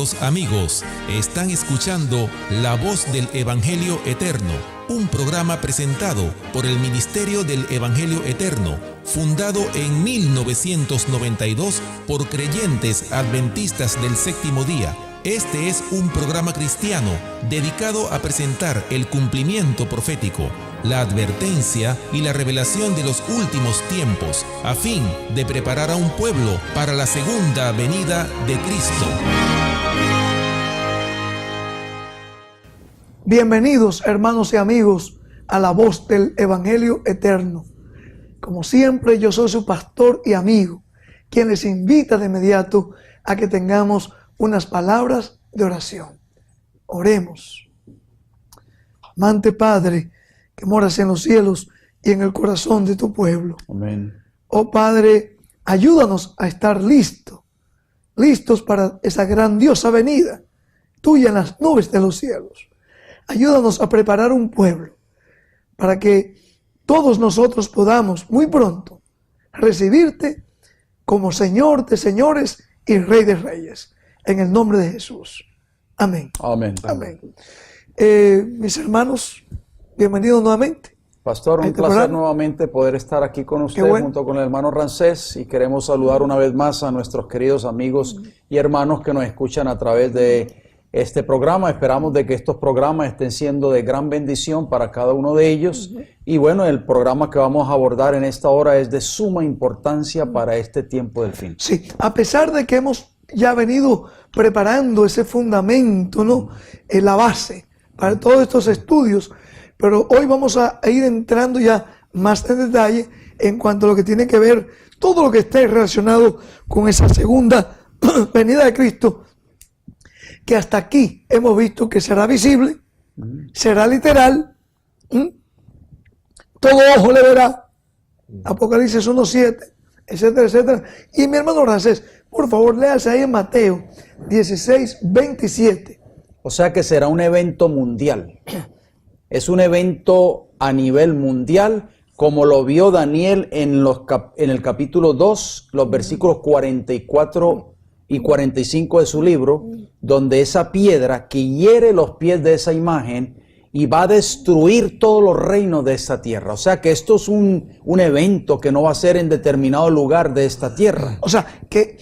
Queridos amigos, están escuchando La Voz del Evangelio Eterno, un programa presentado por el Ministerio del Evangelio Eterno, fundado en 1992 por creyentes adventistas del séptimo día. Este es un programa cristiano dedicado a presentar el cumplimiento profético, la advertencia y la revelación de los últimos tiempos, a fin de preparar a un pueblo para la segunda venida de Cristo. Bienvenidos, hermanos y amigos, a La Voz del Evangelio Eterno. Como siempre, yo soy su pastor y amigo, quien les invita de inmediato a que tengamos unas palabras de oración. Oremos. Amante Padre, que moras en los cielos y en el corazón de tu pueblo. Amén. Oh Padre, ayúdanos a estar listos para esa grandiosa venida tuya en las nubes de los cielos. Ayúdanos a preparar un pueblo para que todos nosotros podamos muy pronto recibirte como Señor de señores y Rey de reyes. En el nombre de Jesús. Amén. Amén. Amén. Mis hermanos, bienvenidos nuevamente. Pastor, un placer nuevamente poder estar aquí con usted junto con el hermano Ramsés, y queremos saludar una vez más a nuestros queridos amigos y hermanos que nos escuchan a través de este programa. Esperamos de que estos programas estén siendo de gran bendición para cada uno de ellos. Y bueno, el programa que vamos a abordar en esta hora es de suma importancia para este tiempo del fin. Sí, a pesar de que hemos ya venido preparando ese fundamento, ¿no? La base para todos estos estudios, pero hoy vamos a ir entrando ya más en detalle en cuanto a lo que tiene que ver todo lo que esté relacionado con esa segunda venida de Cristo, que hasta aquí hemos visto que será visible, será literal, todo ojo le verá, Apocalipsis 1:7, etcétera, etcétera. Y mi hermano Ramsés, por favor, léase ahí en Mateo 16:27. O sea que será un evento mundial. Es un evento a nivel mundial, como lo vio Daniel en el capítulo 2, los versículos 44 y 45 de su libro, donde esa piedra que hiere los pies de esa imagen y va a destruir todos los reinos de esta tierra. O sea que esto es un evento que no va a ser en determinado lugar de esta tierra. O sea que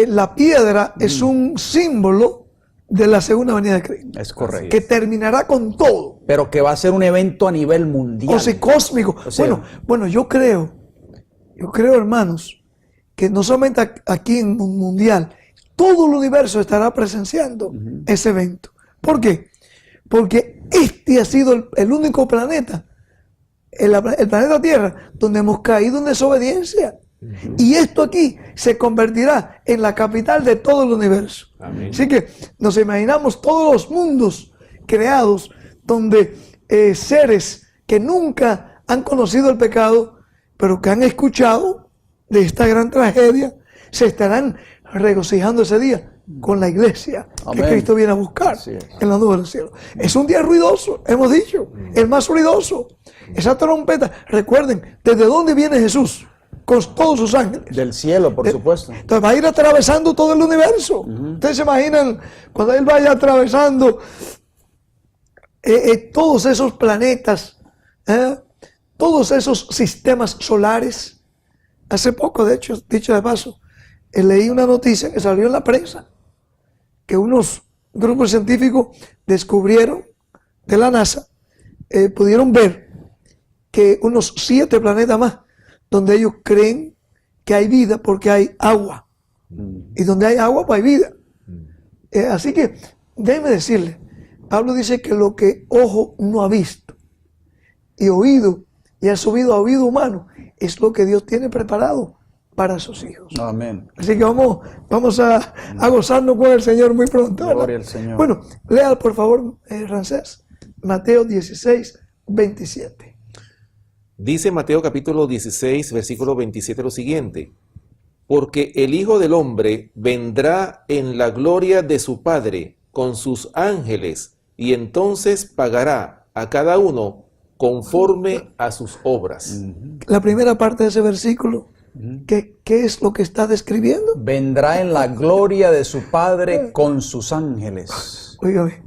la piedra es un símbolo de la segunda venida de Cristo. Es correcto. Que terminará con todo. Pero que va a ser un evento a nivel mundial. O sea, cósmico. O sea, bueno, yo creo, hermanos, que no solamente aquí en un mundial, todo el universo estará presenciando ese evento. ¿Por qué? Porque este ha sido el único planeta, el planeta Tierra, donde hemos caído en desobediencia. Y esto aquí se convertirá en la capital de todo el universo. Amén. Así que nos imaginamos todos los mundos creados donde seres que nunca han conocido el pecado, pero que han escuchado de esta gran tragedia, se estarán regocijando ese día con la iglesia. Amén. Que Cristo viene a buscar en la nube del cielo. Es un día ruidoso, hemos dicho, el más ruidoso. Esa trompeta, recuerden, ¿desde dónde viene Jesús? Con todos sus ángeles. Del cielo, por supuesto. Entonces va a ir atravesando todo el universo. Ustedes se imaginan cuando Él vaya atravesando todos esos planetas, todos esos sistemas solares. Hace poco, de hecho, dicho de paso, leí una noticia que salió en la prensa, que unos grupos científicos descubrieron de la NASA, pudieron ver que unos 7 planetas más, donde ellos creen que hay vida porque hay agua. Y donde hay agua, pues hay vida. Así que, déjenme decirle, Pablo dice que lo que ojo no ha visto y oído y ha subido a oído humano es lo que Dios tiene preparado para sus hijos. Amén. Así que vamos a gozarnos con el Señor muy pronto, ¿verdad? Gloria al Señor. Bueno, lea por favor, Ramsés, Mateo 16:27. Dice Mateo capítulo 16, versículo 27 lo siguiente: porque el Hijo del Hombre vendrá en la gloria de su Padre con sus ángeles, y entonces pagará a cada uno conforme a sus obras. La primera parte de ese versículo ¿Qué es lo que está describiendo? Vendrá en la gloria de su Padre con sus ángeles. Óigame,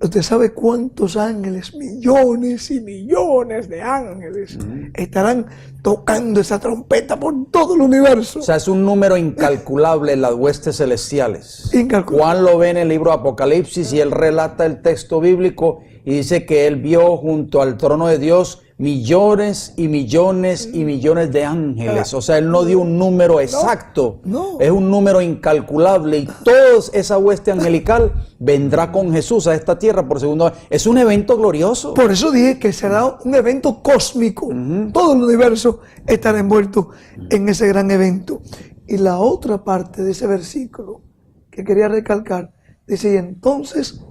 ¿usted sabe cuántos ángeles, millones y millones de ángeles, estarán tocando esa trompeta por todo el universo? O sea, es un número incalculable en las huestes celestiales. Incalculable. Juan lo ve en el libro de Apocalipsis y él relata el texto bíblico y dice que él vio junto al trono de Dios millones y millones y millones de ángeles. O sea, él no dio un número exacto. No. Es un número incalculable y toda esa hueste angelical vendrá con Jesús a esta tierra por segunda vez. Es un evento glorioso. Por eso dije que será un evento cósmico. Todo el universo estará envuelto en ese gran evento. Y la otra parte de ese versículo que quería recalcar, dice, y entonces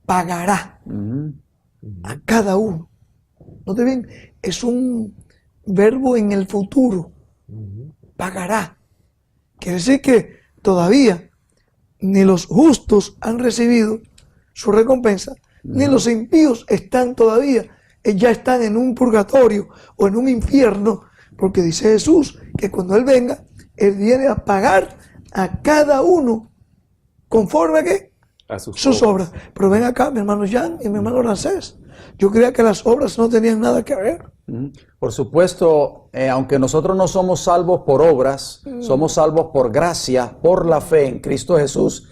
pagará a cada uno. Note bien, es un verbo en el futuro. Pagará. Quiere decir que todavía ni los justos han recibido su recompensa, ni los impíos están todavía, ya están en un purgatorio o en un infierno, porque dice Jesús que cuando Él venga, Él viene a pagar a cada uno conforme a ¿qué? A sus obras. Pero ven acá, mi hermano Jan y mi hermano Ramsés. Yo creía que las obras no tenían nada que ver. Por supuesto, aunque nosotros no somos salvos por obras, somos salvos por gracia, por la fe en Cristo Jesús.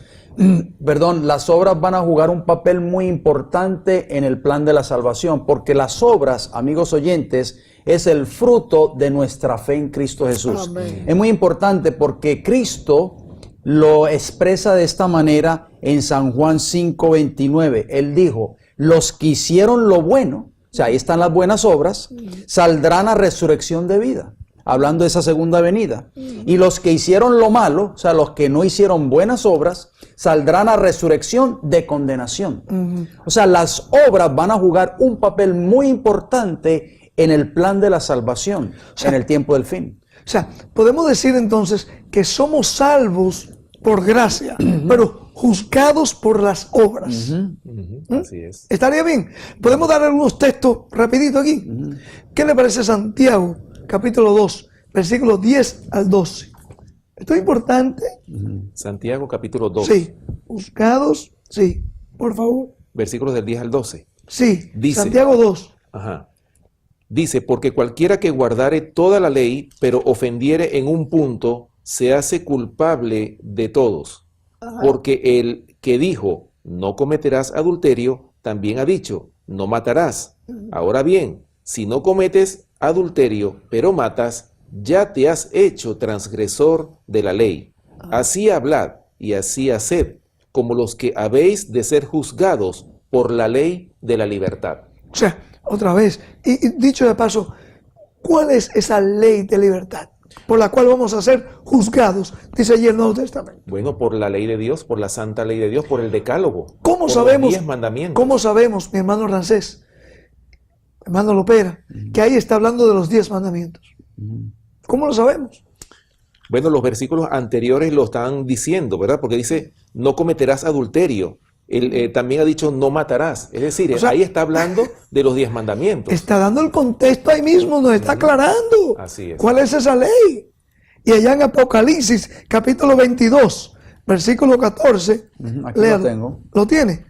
Perdón, las obras van a jugar un papel muy importante en el plan de la salvación, porque las obras, amigos oyentes, es el fruto de nuestra fe en Cristo Jesús. Amén. Es muy importante porque Cristo lo expresa de esta manera en San Juan 5:29. Él dijo, los que hicieron lo bueno, o sea, ahí están las buenas obras, saldrán a resurrección de vida, hablando de esa segunda venida. Y los que hicieron lo malo, o sea, los que no hicieron buenas obras, saldrán a resurrección de condenación. O sea, las obras van a jugar un papel muy importante en el plan de la salvación, en el tiempo del fin. O sea, podemos decir entonces que somos salvos por gracia, pero juzgados por las obras. Así es. ¿Estaría bien? Podemos dar algunos textos rapidito aquí. ¿Qué le parece Santiago, capítulo 2, versículos 10 al 12? Esto es importante. Santiago capítulo 2. Sí. Juzgados, sí. Por favor. Versículos del 10 al 12. Sí. Dice, Santiago 2. Ajá. Dice, porque cualquiera que guardare toda la ley, pero ofendiere en un punto, se hace culpable de todos. Porque el que dijo, no cometerás adulterio, también ha dicho, no matarás. Ahora bien, si no cometes adulterio, pero matas, ya te has hecho transgresor de la ley. Así hablad y así haced, como los que habéis de ser juzgados por la ley de la libertad. O sea, otra vez, y dicho de paso, ¿cuál es esa ley de libertad por la cual vamos a ser juzgados? Dice allí el Nuevo Testamento. Bueno, por la ley de Dios, por la santa ley de Dios, por el decálogo. ¿Cómo por sabemos? Los 10 mandamientos. ¿Cómo sabemos, mi hermano Ramsés, hermano Lopera, que ahí está hablando de los 10 mandamientos? ¿Cómo lo sabemos? Bueno, los versículos anteriores lo están diciendo, ¿verdad? Porque dice, no cometerás adulterio. Él también ha dicho, no matarás. Es decir, O sea, ahí está hablando de los 10 mandamientos. Está dando el contexto ahí mismo, nos está aclarando. Así es. ¿Cuál es esa ley? Y allá en Apocalipsis, capítulo 22, versículo 14. Aquí léalo. lo tengo. ¿Lo tiene?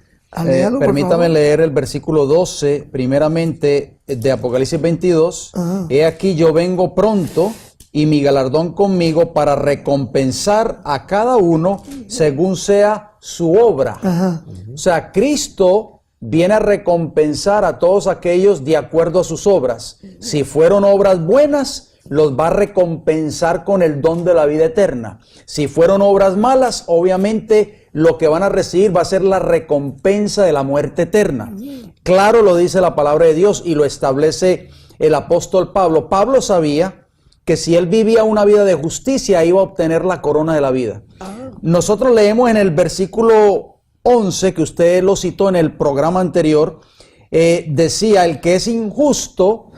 Léalo, por Permítame favor. leer el versículo 12, primeramente de Apocalipsis 22. Ajá. He aquí yo vengo pronto y mi galardón conmigo para recompensar a cada uno según sea su obra. Ajá. O sea, Cristo viene a recompensar a todos aquellos de acuerdo a sus obras. Si fueron obras buenas, los va a recompensar con el don de la vida eterna. Si fueron obras malas, obviamente lo que van a recibir va a ser la recompensa de la muerte eterna. Claro lo dice la palabra de Dios y lo establece el apóstol Pablo. Pablo sabía que si él vivía una vida de justicia, iba a obtener la corona de la vida. Nosotros leemos en el versículo 11, que usted lo citó en el programa anterior, decía, el que es injusto,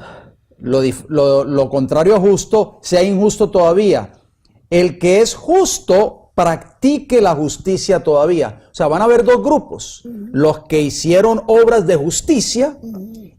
lo contrario a justo, sea injusto todavía. El que es justo, practique la justicia todavía. O sea, van a haber dos grupos, los que hicieron obras de justicia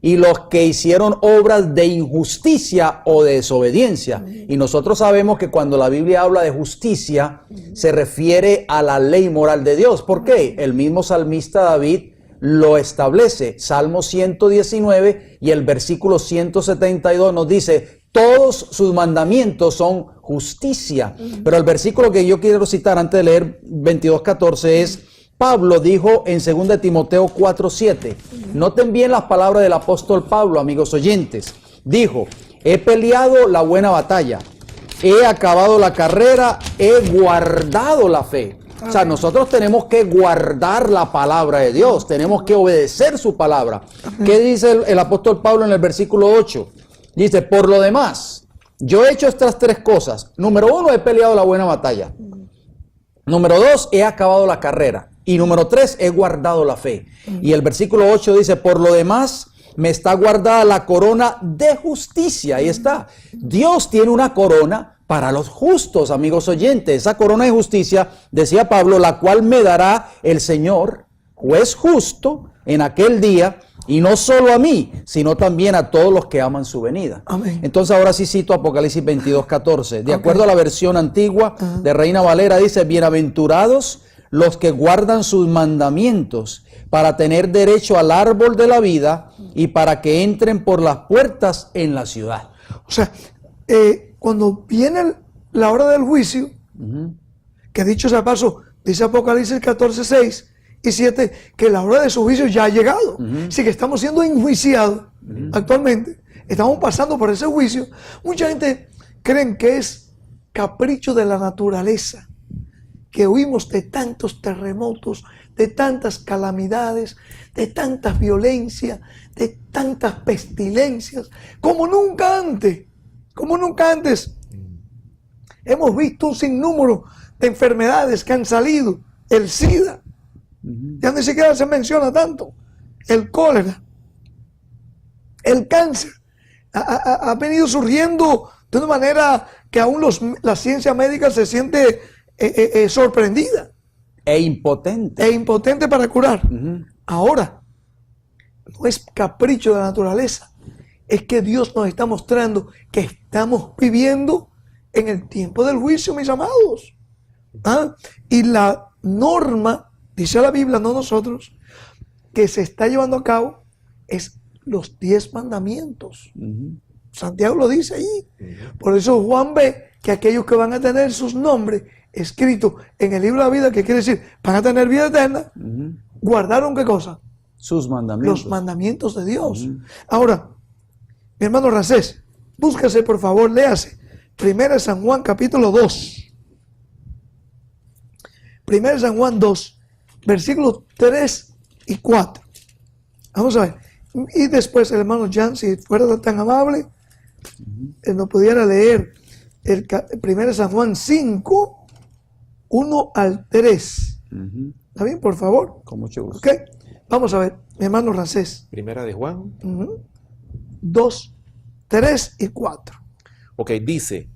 y los que hicieron obras de injusticia o de desobediencia. Y nosotros sabemos que cuando la Biblia habla de justicia, se refiere a la ley moral de Dios. ¿Por qué? El mismo salmista David lo establece. Salmo 119 y el versículo 172 nos dice, todos sus mandamientos son justicia. Pero el versículo que yo quiero citar antes de leer 22:14 es, Pablo dijo en 2 Timoteo 4:7. Noten bien las palabras del apóstol Pablo, amigos oyentes. Dijo, he peleado la buena batalla, he acabado la carrera, he guardado la fe. O sea, nosotros tenemos que guardar la palabra de Dios, tenemos que obedecer su palabra. ¿Qué dice el apóstol Pablo en el versículo 8? Dice, por lo demás, yo he hecho estas 3 cosas. Número 1, he peleado la buena batalla. Número 2, he acabado la carrera. Y número 3, he guardado la fe. Y el versículo 8 dice, por lo demás, me está guardada la corona de justicia. Ahí está. Dios tiene una corona para los justos, amigos oyentes. Esa corona de justicia, decía Pablo, la cual me dará el Señor, juez justo, en aquel día, y no solo a mí, sino también a todos los que aman su venida. Amén. Entonces ahora sí cito Apocalipsis 22:14. De acuerdo a la versión antigua de Reina Valera, dice, bienaventurados los que guardan sus mandamientos para tener derecho al árbol de la vida y para que entren por las puertas en la ciudad. O sea, cuando viene la hora del juicio, que dicho sea paso, dice Apocalipsis 14:6 y 7, que la hora de su juicio ya ha llegado. Así que estamos siendo enjuiciados actualmente, estamos pasando por ese juicio. Mucha gente cree que es capricho de la naturaleza, que huimos de tantos terremotos, de tantas calamidades, de tantas violencias, de tantas pestilencias, como nunca antes. Como nunca antes. Hemos visto un sinnúmero de enfermedades que han salido. El SIDA, ya ni siquiera se menciona tanto. El cólera, el cáncer, ha venido surgiendo de una manera que aún la ciencia médica se siente sorprendida. E impotente. E impotente para curar. Ahora, no es capricho de la naturaleza. Es que Dios nos está mostrando que estamos viviendo en el tiempo del juicio, mis amados. Y la norma, dice la Biblia, no nosotros, que se está llevando a cabo es los 10 mandamientos. Santiago lo dice ahí. Por eso Juan ve que aquellos que van a tener sus nombres escritos en el libro de la vida, que quiere decir, van a tener vida eterna, guardaron ¿qué cosa? Sus mandamientos. Los mandamientos de Dios. Ahora, mi hermano Racés, búsquese por favor, léase 1 San Juan capítulo 2. 1 San Juan 2, versículos 3 y 4. Vamos a ver. Y después el hermano Jan, si fuera tan amable, él nos pudiera leer el 1 San Juan 5, 1 al 3. ¿Está bien, por favor? Con mucho gusto. Ok. Vamos a ver, mi hermano Racés. Primera de Juan. 2, 3 y 4. Ok, dice,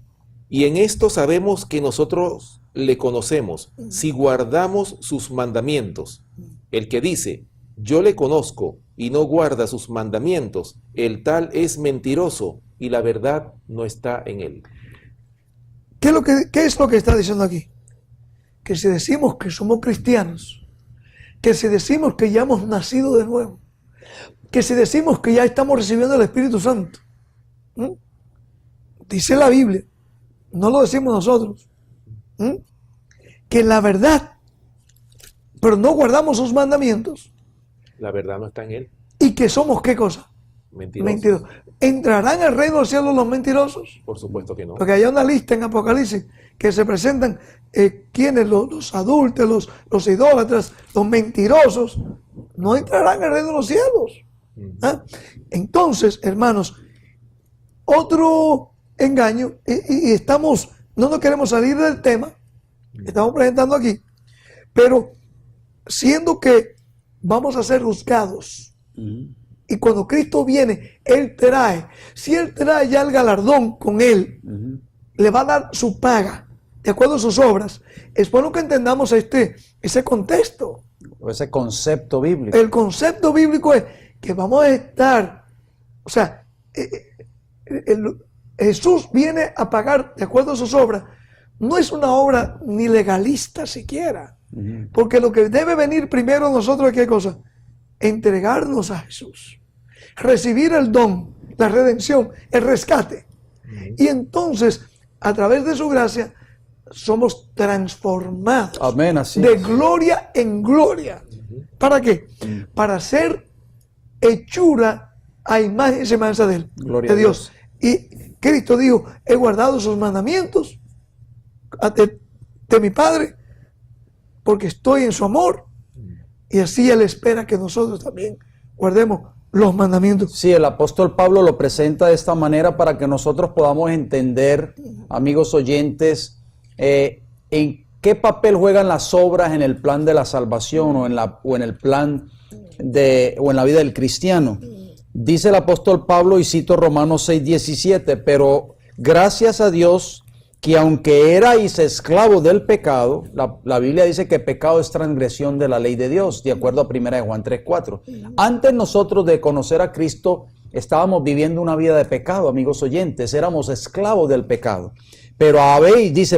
y en esto sabemos que nosotros le conocemos, si guardamos sus mandamientos. El que dice, yo le conozco, y no guarda sus mandamientos, el tal es mentiroso, y la verdad no está en él. ¿Qué es lo que está diciendo aquí? Que si decimos que somos cristianos, que si decimos que ya hemos nacido de nuevo, que si decimos que ya estamos recibiendo el Espíritu Santo, dice la Biblia, no lo decimos nosotros, que la verdad, pero no guardamos sus mandamientos. La verdad no está en él. ¿Y que somos qué cosa? Mentirosos. ¿Entrarán al reino del cielo los mentirosos? Por supuesto que no. Porque hay una lista en Apocalipsis que se presentan quienes, los adúlteros, los idólatras, los mentirosos, no entrarán al reino de los cielos. Entonces, hermanos, otro engaño, y no nos queremos salir del tema que estamos presentando aquí, pero siendo que vamos a ser juzgados, y cuando Cristo viene, si Él trae ya el galardón con Él, le va a dar su paga, de acuerdo a sus obras. Es bueno que entendamos ese contexto. O ese concepto bíblico. El concepto bíblico es que vamos a estar O sea, Jesús viene a pagar de acuerdo a sus obras. No es una obra ni legalista siquiera. Porque lo que debe venir primero a nosotros es ¿qué cosa? Entregarnos a Jesús. Recibir el don, la redención, el rescate. Y entonces, a través de su gracia, somos transformados. Amén, así de es. gloria en gloria. ¿Para qué? Para ser hechura a imagen y semejanza de Él, Gloria de a Dios. Y Cristo dijo, he guardado sus mandamientos de mi Padre, porque estoy en su amor. Y así Él espera que nosotros también guardemos los mandamientos. Sí, el apóstol Pablo lo presenta de esta manera para que nosotros podamos entender, amigos oyentes, en qué papel juegan las obras en el plan de la salvación o en el plan o en la vida del cristiano. Dice el apóstol Pablo, y cito Romanos 6:17, pero gracias a Dios que aunque erais esclavos del pecado, la Biblia dice que pecado es transgresión de la ley de Dios, de acuerdo a 1 Juan 3:4. Antes nosotros de conocer a Cristo, estábamos viviendo una vida de pecado, amigos oyentes, éramos esclavos del pecado. Pero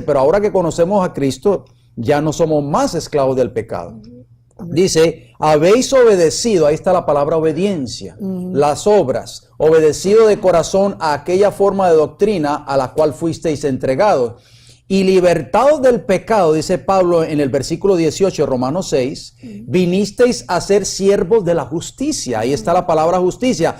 pero ahora que conocemos a Cristo, ya no somos más esclavos del pecado. Dice, habéis obedecido, ahí está la palabra obediencia, las obras, obedecido de corazón a aquella forma de doctrina a la cual fuisteis entregados. Y libertados del pecado, dice Pablo en el versículo 18 de Romanos 6, vinisteis a ser siervos de la justicia. Ahí está la palabra justicia.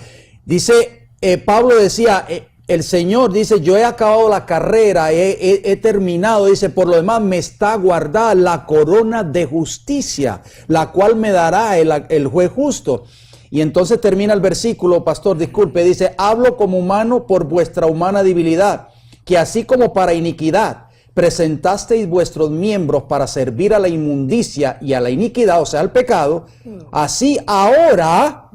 Dice, Pablo decía, el Señor dice, yo he acabado la carrera, he terminado, dice, por lo demás me está guardada la corona de justicia, la cual me dará el juez justo. Y entonces termina el versículo, pastor, disculpe, dice, hablo como humano por vuestra humana debilidad, que así como para iniquidad presentasteis vuestros miembros para servir a la inmundicia y a la iniquidad, o sea, al pecado, así ahora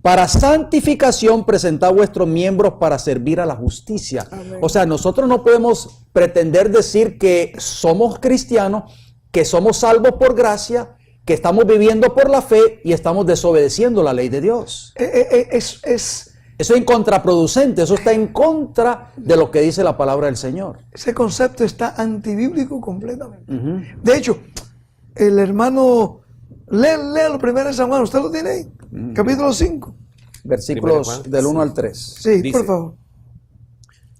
para santificación presentad vuestros miembros para servir a la justicia. Amén. O sea, nosotros no podemos pretender decir que somos cristianos, que somos salvos por gracia, que estamos viviendo por la fe y estamos desobedeciendo la ley de Dios. Eso es contraproducente, eso está en contra de lo que dice la palabra del Señor. Ese concepto está antibíblico completamente. De hecho, el hermano, léalo primero en San Juan, ¿usted lo tiene ahí? Capítulo 5. Versículos del 1 al 3. Sí, Dice, por favor.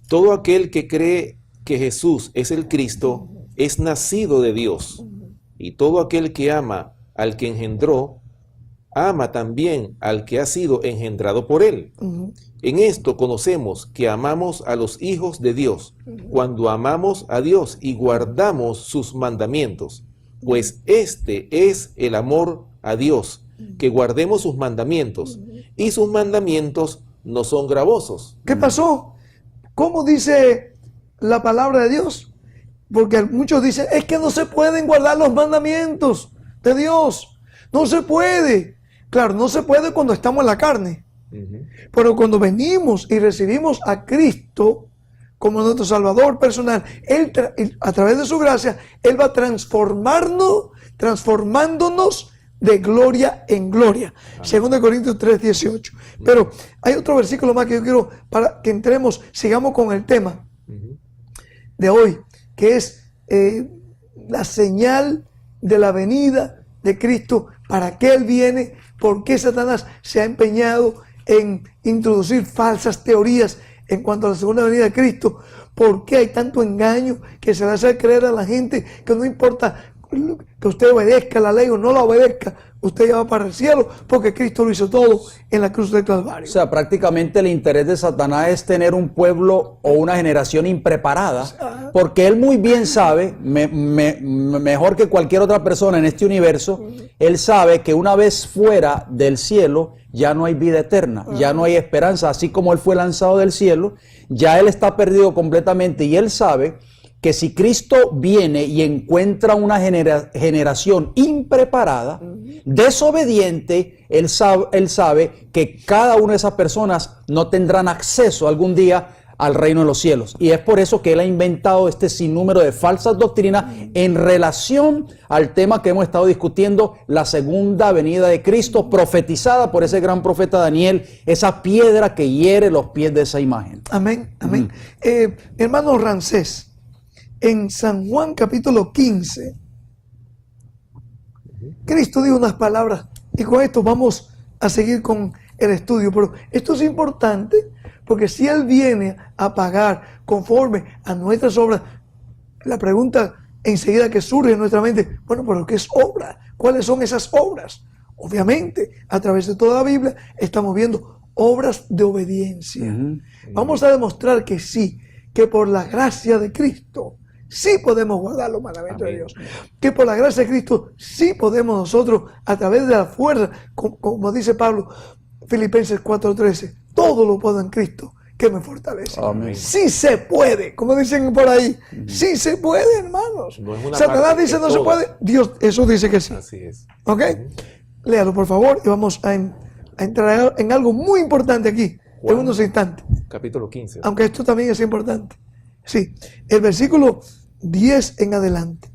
todo aquel que cree que Jesús es el Cristo es nacido de Dios, y todo aquel que ama al que engendró, ama también al que ha sido engendrado por él. En esto conocemos que amamos a los hijos de Dios, cuando amamos a Dios y guardamos sus mandamientos, pues este es el amor a Dios, que guardemos sus mandamientos, y sus mandamientos no son gravosos. ¿Qué pasó? ¿Cómo dice la palabra de Dios? Porque muchos dicen, es que no se pueden guardar los mandamientos de Dios. No se puede. Claro, no se puede cuando estamos en la carne. Pero cuando venimos y recibimos a Cristo como nuestro Salvador personal, Él a través de su gracia, Él va transformándonos de gloria en gloria. 2 Corintios 3:18. Pero hay otro versículo más que yo quiero para que entremos, sigamos con el tema de hoy, que es la señal de la venida de Cristo, para qué Él viene, por qué Satanás se ha empeñado en introducir falsas teorías en cuanto a la segunda venida de Cristo, por qué hay tanto engaño que se le hace creer a la gente que no importa que usted obedezca la ley o no la obedezca, usted ya va para el cielo porque Cristo lo hizo todo en la cruz del Calvario. O sea, prácticamente el interés de Satanás es tener un pueblo o una generación impreparada, porque él muy bien sabe, mejor que cualquier otra persona en este universo, él sabe que una vez fuera del cielo ya no hay vida eterna, ya no hay esperanza. Así como él fue lanzado del cielo, ya él está perdido completamente, y él sabe que si Cristo viene y encuentra una generación impreparada, desobediente, él sabe que cada una de esas personas no tendrán acceso algún día al reino de los cielos. Y es por eso que él ha inventado este sinnúmero de falsas doctrinas en relación al tema que hemos estado discutiendo, la segunda venida de Cristo, profetizada por ese gran profeta Daniel, esa piedra que hiere los pies de esa imagen. Amén, amén. Hermano Ramsés, en San Juan capítulo 15, Cristo dijo unas palabras, y con esto vamos a seguir con el estudio, pero esto es importante, porque si Él viene a pagar conforme a nuestras obras, la pregunta enseguida que surge en nuestra mente, bueno, pero ¿qué es obra? ¿Cuáles son esas obras? Obviamente, a través de toda la Biblia estamos viendo obras de obediencia. Vamos a demostrar que sí, que por la gracia de Cristo sí podemos guardar los mandamientos de Dios. Que por la gracia de Cristo sí podemos nosotros, a través de la fuerza, como dice Pablo, Filipenses 4:13, todo lo puedo en Cristo que me fortalece. Amén. Sí se puede, como dicen por ahí, sí se puede, hermanos. No es una Satanás parte, dice es no se todo. puede, Dios, eso dice que sí. Así es. ¿Ok? Léalo, por favor, y vamos a entrar en algo muy importante aquí, Juan. en unos instantes. Capítulo 15. Aunque esto también es importante. Sí, el versículo 10 en adelante.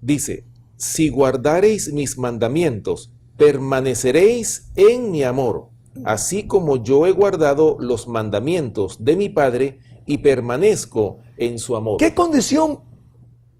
Dice, si guardareis mis mandamientos, permaneceréis en mi amor, así como yo he guardado los mandamientos de mi Padre y permanezco en su amor. ¿Qué condición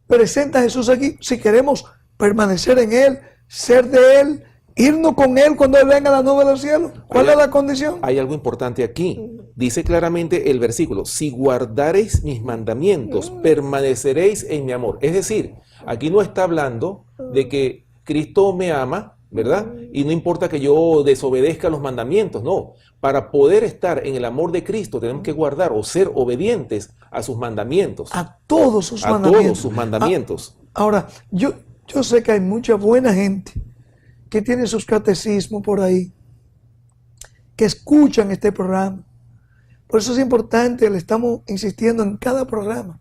presenta Jesús aquí? Si queremos permanecer en Él, ser de Él, irnos con Él cuando Él venga a la nube del cielo. ¿Cuál es la condición? Hay algo importante aquí. Dice claramente el versículo, si guardareis mis mandamientos, permaneceréis en mi amor. Es decir, aquí no está hablando de que Cristo me ama, ¿verdad? Y no importa que yo desobedezca los mandamientos, no. Para poder estar en el amor de Cristo tenemos que guardar o ser obedientes a sus mandamientos. A todos sus A mandamientos. todos sus mandamientos. Ahora, yo sé que hay mucha buena gente que tiene sus catecismos por ahí, que escuchan este programa. Por eso es importante, le estamos insistiendo en cada programa.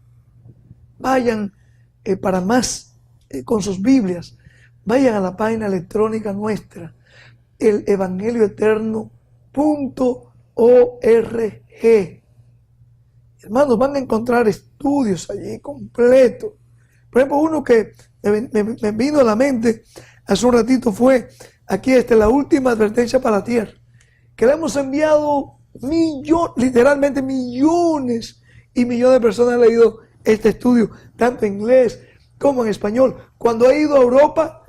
Vayan para más con sus Biblias, vayan a la página electrónica nuestra, el evangelioeterno.org. Hermanos, van a encontrar estudios allí completos. Por ejemplo, uno que me vino a la mente hace un ratito fue, aquí la última advertencia para la tierra, que le hemos enviado literalmente millones y millones de personas han leído este estudio, tanto en inglés como en español. Cuando he ido a Europa,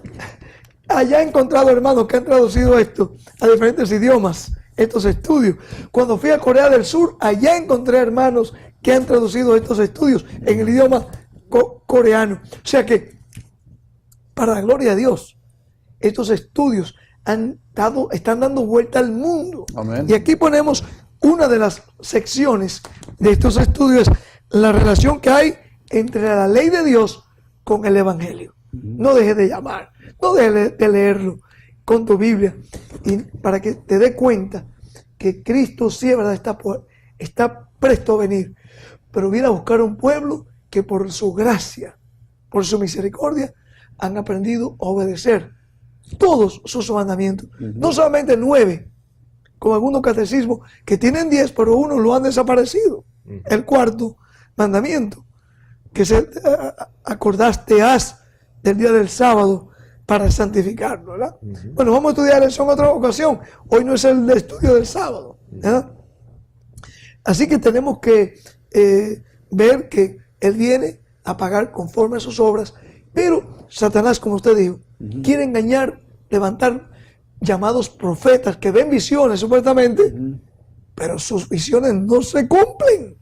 allá he encontrado hermanos que han traducido esto a diferentes idiomas, estos estudios. Cuando fui a Corea del Sur, allá encontré hermanos que han traducido estos estudios en el idioma coreano. O sea que, para la gloria de Dios, estos estudios están dando vuelta al mundo. Amén. Y aquí ponemos una de las secciones de estos estudios, la relación que hay entre la ley de Dios con el Evangelio. No dejes de llamar, no dejes de leerlo con tu Biblia, y para que te dé cuenta que Cristo sí, ¿verdad?, está presto a venir, pero viene a buscar un pueblo que por su gracia, por su misericordia, han aprendido a obedecer todos sus mandamientos. No solamente 9, como algunos catecismos que tienen 10, pero uno lo han desaparecido. El cuarto mandamiento, que acordaste has del día del sábado para santificarlo, ¿verdad? Bueno, vamos a estudiar eso en otra ocasión. Hoy no es el estudio del sábado, ¿verdad? Así que tenemos que ver que Él viene a pagar conforme a sus obras, pero Satanás, como usted dijo, quiere engañar, levantar llamados profetas que ven visiones supuestamente, pero sus visiones no se cumplen,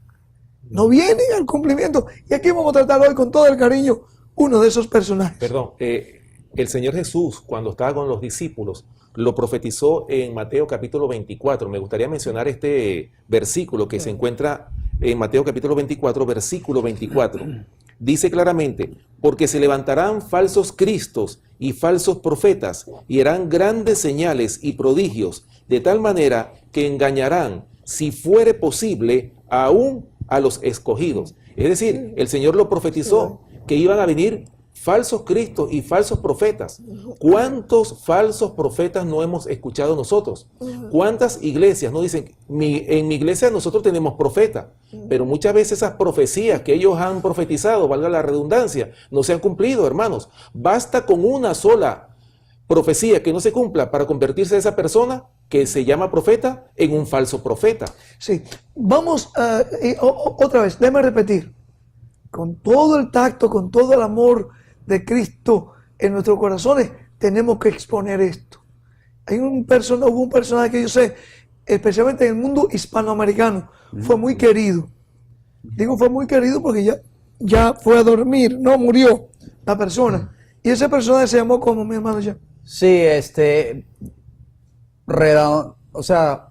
no vienen al cumplimiento. Y aquí vamos a tratar hoy con todo el cariño uno de esos personajes. Perdón, el Señor Jesús, cuando estaba con los discípulos, lo profetizó en Mateo capítulo 24. Me gustaría mencionar este versículo que se encuentra en Mateo capítulo 24, versículo 24. Dice claramente, porque se levantarán falsos cristos y falsos profetas y harán grandes señales y prodigios, de tal manera que engañarán, si fuere posible, aún a los escogidos. Es decir, el Señor lo profetizó, que iban a venir falsos cristos y falsos profetas. ¿Cuántos falsos profetas no hemos escuchado nosotros? ¿Cuántas iglesias no dicen, en mi iglesia nosotros tenemos profeta? Pero muchas veces esas profecías que ellos han profetizado, valga la redundancia, no se han cumplido, hermanos. Basta con una sola profecía que no se cumpla para convertirse esa persona que se llama profeta en un falso profeta. Sí, vamos otra vez, déjame repetir, con todo el tacto, con todo el amor de Cristo en nuestros corazones, tenemos que exponer esto. Hubo un personaje que yo sé, especialmente en el mundo hispanoamericano, fue muy querido. Digo fue muy querido porque ya fue a dormir, no murió la persona. Y ese personaje se llamó como mi hermano ya. Sí, o sea,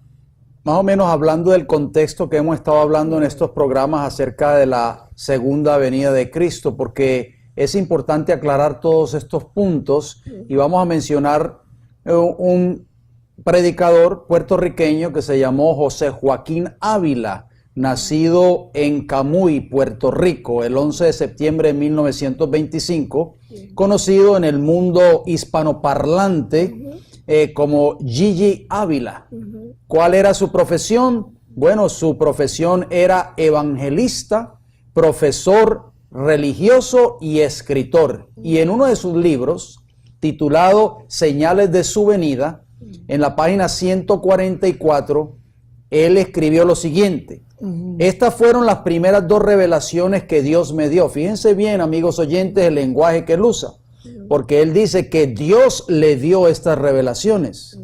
más o menos hablando del contexto que hemos estado hablando en estos programas acerca de la segunda venida de Cristo, porque es importante aclarar todos estos puntos y vamos a mencionar un predicador puertorriqueño que se llamó José Joaquín Ávila, nacido en Camuy, Puerto Rico, el 11 de septiembre de 1925, conocido en el mundo hispanoparlante como Gigi Ávila. ¿Cuál era su profesión? Bueno, su profesión era evangelista, profesor religioso y escritor. Y en uno de sus libros, titulado Señales de su venida, en la página 144, él escribió lo siguiente: estas fueron las primeras dos revelaciones que Dios me dio. Fíjense bien, amigos oyentes, el lenguaje que él usa, porque él dice que Dios le dio estas revelaciones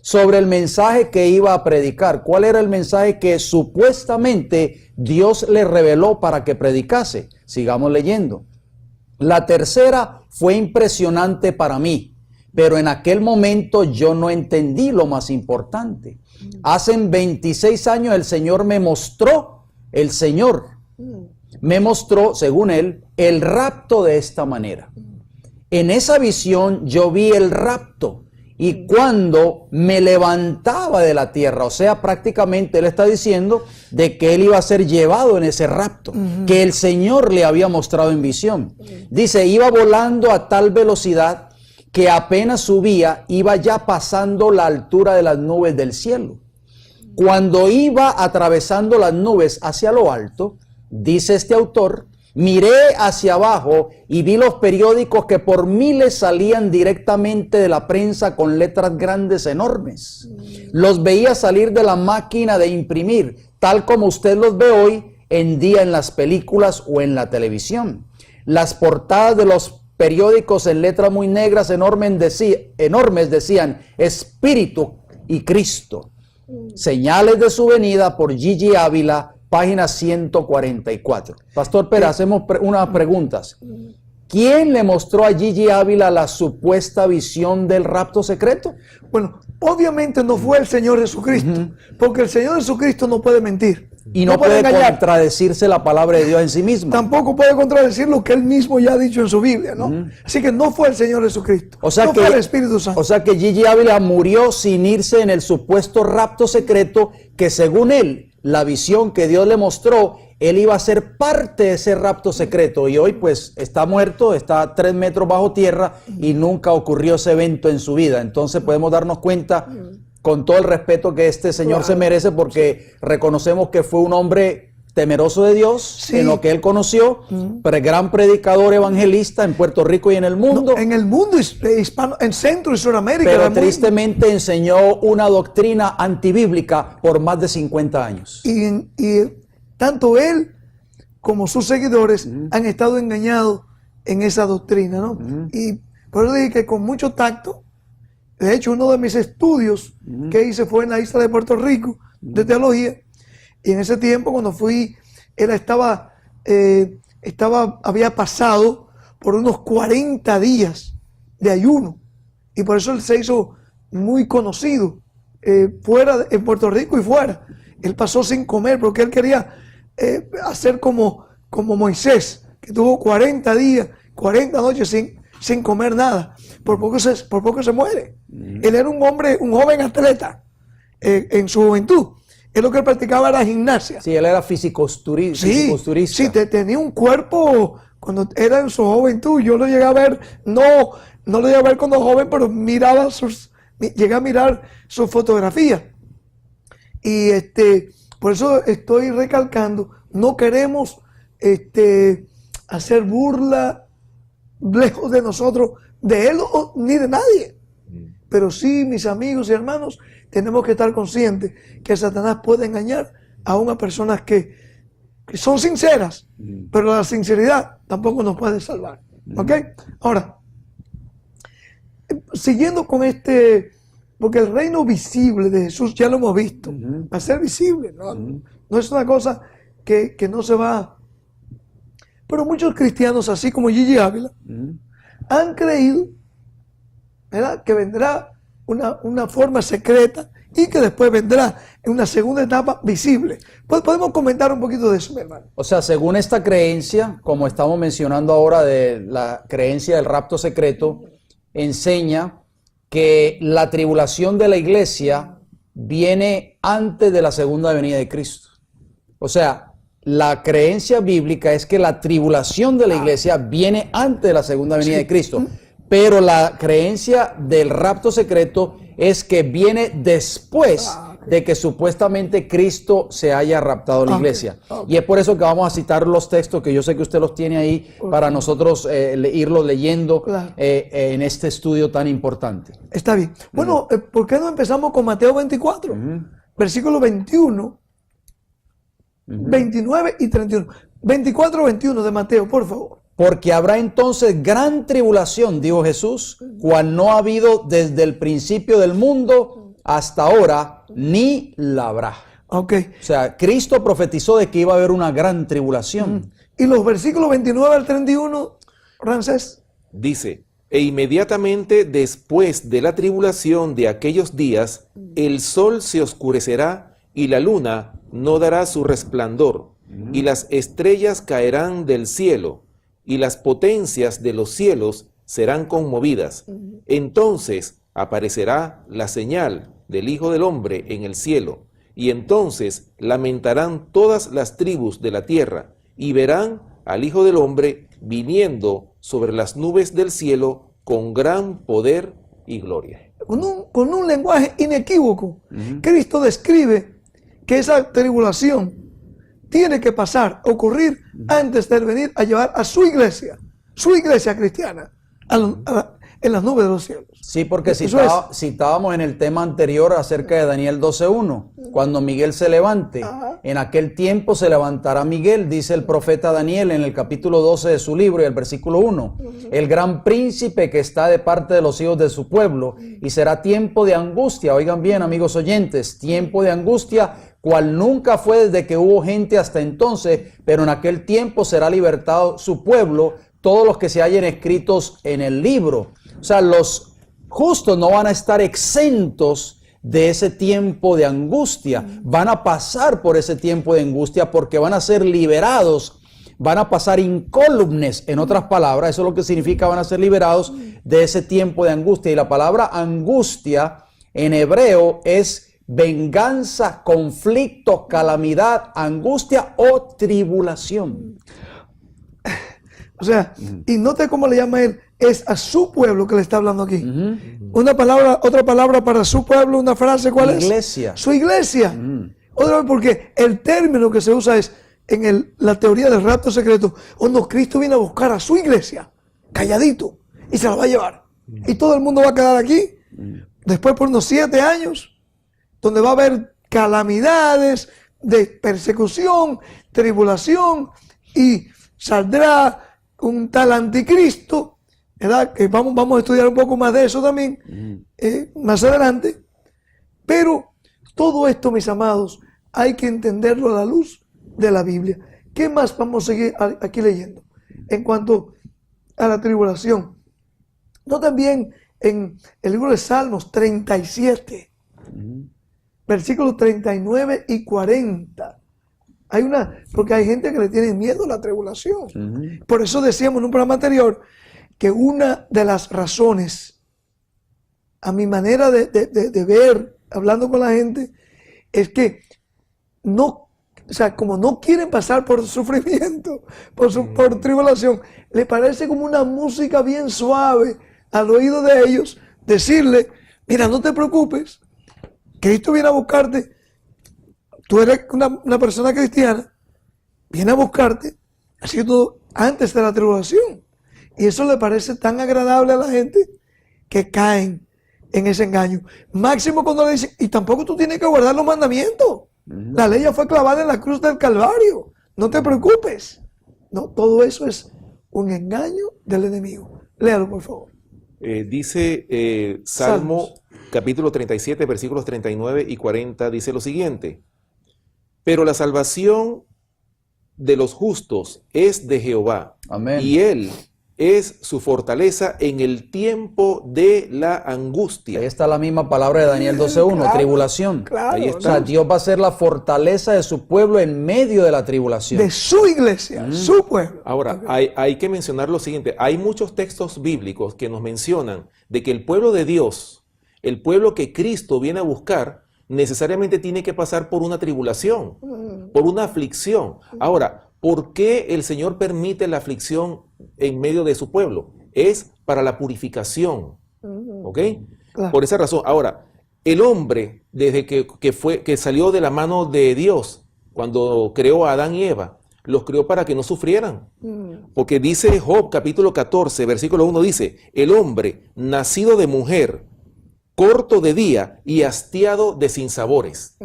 sobre el mensaje que iba a predicar. ¿Cuál era el mensaje que supuestamente Dios le reveló para que predicase? Sigamos leyendo. La tercera fue impresionante para mí, pero en aquel momento yo no entendí lo más importante. Hace 26 años el Señor me mostró, según él, el rapto de esta manera. En esa visión yo vi el rapto y cuando me levantaba de la tierra, o sea, prácticamente él está diciendo de que él iba a ser llevado en ese rapto, que el Señor le había mostrado en visión. Dice, iba volando a tal velocidad que apenas subía, iba ya pasando la altura de las nubes del cielo. Cuando iba atravesando las nubes hacia lo alto, dice este autor, miré hacia abajo y vi los periódicos que por miles salían directamente de la prensa con letras grandes enormes. Los veía salir de la máquina de imprimir, tal como usted los ve hoy en día en las películas o en la televisión. Las portadas de los periódicos en letras muy negras enormes decían Espíritu y Cristo. Señales de su venida por Gigi Ávila, página 144. Pastor Pérez, hacemos unas preguntas. ¿Quién le mostró a Gigi Ávila la supuesta visión del rapto secreto? Bueno, obviamente no fue el Señor Jesucristo, porque el Señor Jesucristo no puede mentir. Y no puede contradecirse la palabra de Dios en sí misma. Tampoco puede contradecir lo que él mismo ya ha dicho en su Biblia, ¿no? Así que no fue el Señor Jesucristo, fue el Espíritu Santo. O sea que Gigi Ávila murió sin irse en el supuesto rapto secreto que según él, la visión que Dios le mostró, él iba a ser parte de ese rapto secreto. Y hoy pues está muerto, está a 3 metros bajo tierra y nunca ocurrió ese evento en su vida. Entonces podemos darnos cuenta, con todo el respeto que este señor se merece, porque reconocemos que fue un hombre temeroso de Dios, en lo que él conoció, pero gran predicador evangelista en Puerto Rico y en el mundo. No, en el mundo hispano, en Centro y Sudamérica. Pero tristemente enseñó una doctrina antibíblica por más de 50 años. Y tanto él como sus seguidores han estado engañados en esa doctrina, ¿no? Y por eso dije que con mucho tacto. De hecho, uno de mis estudios que hice fue en la isla de Puerto Rico, de teología. Y en ese tiempo, cuando fui, él había pasado por unos 40 días de ayuno. Y por eso él se hizo muy conocido en Puerto Rico y fuera. Él pasó sin comer porque él quería hacer como Moisés, que tuvo 40 días, 40 noches sin comer nada. Por poco se muere. Él era un joven atleta en su juventud. Él lo que él practicaba era gimnasia. Sí, él era fisiculturista. Sí, tenía un cuerpo cuando era en su juventud, yo lo llegué a ver, no lo llegué a ver cuando joven, pero llegué a mirar sus fotografías. Y por eso estoy recalcando, no queremos hacer burla lejos de nosotros, de él ni de nadie. Pero sí, mis amigos y hermanos, tenemos que estar conscientes que Satanás puede engañar aún a personas que son sinceras, pero la sinceridad tampoco nos puede salvar. ¿Ok? Ahora, siguiendo con porque el reino visible de Jesús ya lo hemos visto, va a ser visible, no es una cosa que no se va. Pero muchos cristianos, así como Gigi Ávila, han creído, ¿verdad?, que vendrá una forma secreta y que después vendrá en una segunda etapa visible. Pues podemos comentar un poquito de eso, mi hermano. O sea, según esta creencia, como estamos mencionando ahora de la creencia del rapto secreto, enseña que la tribulación de la iglesia viene antes de la segunda venida de Cristo. O sea, la creencia bíblica es que la tribulación de la iglesia viene antes de la segunda venida de Cristo. Pero la creencia del rapto secreto es que viene después de que supuestamente Cristo se haya raptado a la iglesia. Y es por eso que vamos a citar los textos, que yo sé que usted los tiene ahí, para nosotros irlos leyendo en este estudio tan importante. Está bien. Bueno, ¿por qué no empezamos con Mateo 24? Versículo 21, 29 y 31. 24, 21 de Mateo, por favor. Porque habrá entonces gran tribulación, dijo Jesús, cual no ha habido desde el principio del mundo hasta ahora, ni la habrá. Okay. O sea, Cristo profetizó de que iba a haber una gran tribulación. Y los versículos 29 al 31, Ramsés. Dice, e inmediatamente después de la tribulación de aquellos días, el sol se oscurecerá y la luna no dará su resplandor, y las estrellas caerán del cielo, y las potencias de los cielos serán conmovidas. Entonces aparecerá la señal del Hijo del Hombre en el cielo, y entonces lamentarán todas las tribus de la tierra, y verán al Hijo del Hombre viniendo sobre las nubes del cielo con gran poder y gloria. Con un lenguaje inequívoco, Cristo describe que esa tribulación tiene que ocurrir antes de venir a llevar a su iglesia cristiana, en las nubes de los cielos. Sí, porque citábamos en el tema anterior acerca de Daniel 12:1, cuando Miguel se levante. En aquel tiempo se levantará Miguel, dice el profeta Daniel en el capítulo 12 de su libro y el versículo 1, el gran príncipe que está de parte de los hijos de su pueblo, y será tiempo de angustia. Oigan bien, amigos oyentes, tiempo de angustia, cual nunca fue desde que hubo gente hasta entonces, pero en aquel tiempo será libertado su pueblo, todos los que se hallen escritos en el libro. O sea, los justos no van a estar exentos de ese tiempo de angustia, van a pasar por ese tiempo de angustia porque van a ser liberados, van a pasar incólumes, en otras palabras, eso es lo que significa van a ser liberados de ese tiempo de angustia. Y la palabra angustia en hebreo es venganza, conflicto, calamidad, angustia o tribulación. O sea, y note cómo le llama él, es a su pueblo que le está hablando aquí. Otra palabra para su pueblo, una frase, ¿cuál es? Iglesia. Su iglesia. Otra vez, porque el término que se usa es en la teoría del rapto secreto, cuando Cristo viene a buscar a su iglesia, calladito, y se la va a llevar. Y todo el mundo va a quedar aquí, después por unos 7 años, donde va a haber calamidades de persecución, tribulación, y saldrá un tal anticristo, ¿verdad? Que vamos a estudiar un poco más de eso también más adelante. Pero todo esto, mis amados, hay que entenderlo a la luz de la Biblia. ¿Qué más vamos a seguir aquí leyendo? En cuanto a la tribulación. No, también en el libro de Salmos 37, versículos 39 y 40. Porque hay gente que le tiene miedo a la tribulación. Por eso decíamos en un programa anterior que una de las razones, a mi manera de ver, hablando con la gente, es que o sea, como no quieren pasar por sufrimiento, por tribulación, le parece como una música bien suave al oído de ellos, decirle, mira, no te preocupes, Cristo viene a buscarte, tú eres una persona cristiana, viene a buscarte, haciendo antes de la tribulación. Y eso le parece tan agradable a la gente que caen en ese engaño. Máximo cuando le dicen, y tampoco tú tienes que guardar los mandamientos. La ley ya fue clavada en la cruz del Calvario. No te preocupes. No, todo eso es un engaño del enemigo. Léalo, por favor. Dice Salmo capítulo 37, versículos 39 y 40, dice lo siguiente. Pero la salvación de los justos es de Jehová. Amén. Y Él es su fortaleza en el tiempo de la angustia. Ahí está la misma palabra de Daniel 12:1, Claro, tribulación. Claro, Ahí O sea, Dios va a ser la fortaleza de su pueblo en medio de la tribulación. de su iglesia, su pueblo. Ahora, hay que mencionar lo siguiente. Hay muchos textos bíblicos que nos mencionan de que el pueblo de Dios, el pueblo que Cristo viene a buscar, necesariamente tiene que pasar por una tribulación, por una aflicción. Ahora, ¿por qué el Señor permite la aflicción en medio de su pueblo? Es para la purificación. ¿Ok? Claro. Por esa razón. Ahora, el hombre, desde que salió de la mano de Dios, cuando creó a Adán y Eva, los creó para que no sufrieran. Porque dice Job capítulo 14, versículo 1, dice, el hombre nacido de mujer, corto de día y hastiado de sinsabores.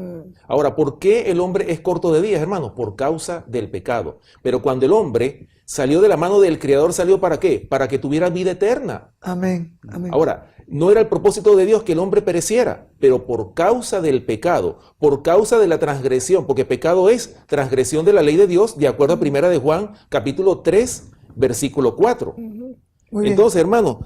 Ahora, ¿por qué el hombre es corto de días, hermanos? Por causa del pecado. Pero cuando el hombre salió de la mano del Creador, ¿salió para qué? Para que tuviera vida eterna. Amén. Amén. Ahora, no era el propósito de Dios que el hombre pereciera, pero por causa del pecado, por causa de la transgresión, porque pecado es transgresión de la ley de Dios, de acuerdo a 1 de Juan, capítulo 3, versículo 4. Muy bien. Entonces, hermanos,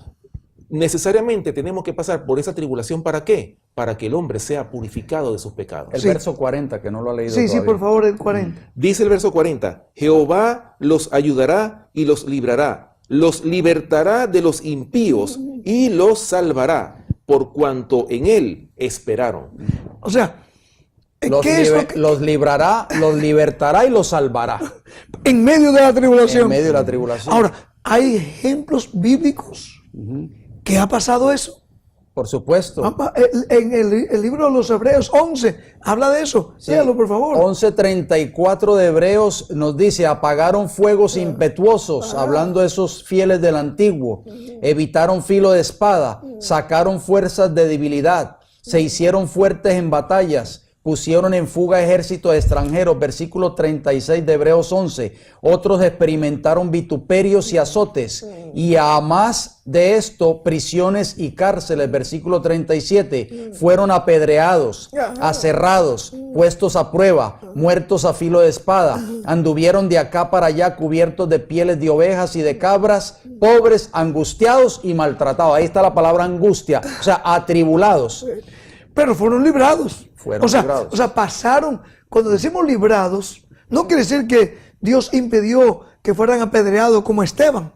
necesariamente tenemos que pasar por esa tribulación. ¿Para qué? Para que el hombre sea purificado de sus pecados. El Sí. verso 40, que no lo ha leído Sí, todavía. por favor, el 40. Dice el verso 40, Jehová los ayudará y los librará, los libertará de los impíos y los salvará, por cuanto en él esperaron. O sea, Los, ¿qué es lo que, los librará, los libertará y los salvará en medio de la tribulación? en medio de la tribulación. Ahora, ¿hay ejemplos bíblicos que ha pasado eso? Por supuesto. En el libro de los Hebreos 11 habla de eso. Sí. Léalo, por favor. 11:34 de Hebreos nos dice, apagaron fuegos impetuosos, hablando de esos fieles del antiguo, evitaron filo de espada, sacaron fuerzas de debilidad, se hicieron fuertes en batallas, pusieron en fuga ejércitos extranjeros, versículo 36 de Hebreos 11. Otros experimentaron vituperios y azotes, y a más de esto, prisiones y cárceles, versículo 37. Fueron apedreados, aserrados, puestos a prueba, muertos a filo de espada. Anduvieron de acá para allá cubiertos de pieles de ovejas y de cabras, pobres, angustiados y maltratados. Ahí está la palabra angustia, o sea, atribulados. Pero fueron librados. Fueron librados. O sea, pasaron. Cuando decimos librados, no quiere decir que Dios impidió que fueran apedreados como Esteban.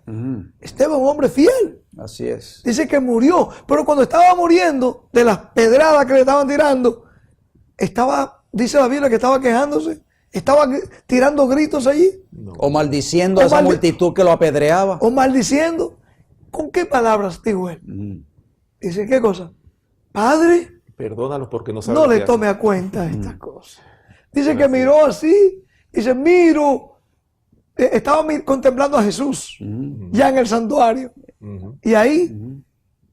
Esteban, un hombre fiel. Así es. Dice que murió. Pero cuando estaba muriendo de las pedradas que le estaban tirando, dice la Biblia que estaba quejándose. Estaba tirando gritos allí. O maldiciendo O a esa maldi- multitud que lo apedreaba. O maldiciendo. ¿Con qué palabras dijo él? Dice, ¿qué cosa? Padre, Perdónalos porque no saben no lo le que tome a cuenta estas cosas. Dice que miró así, dice, estaba contemplando a Jesús, ya en el santuario. Y ahí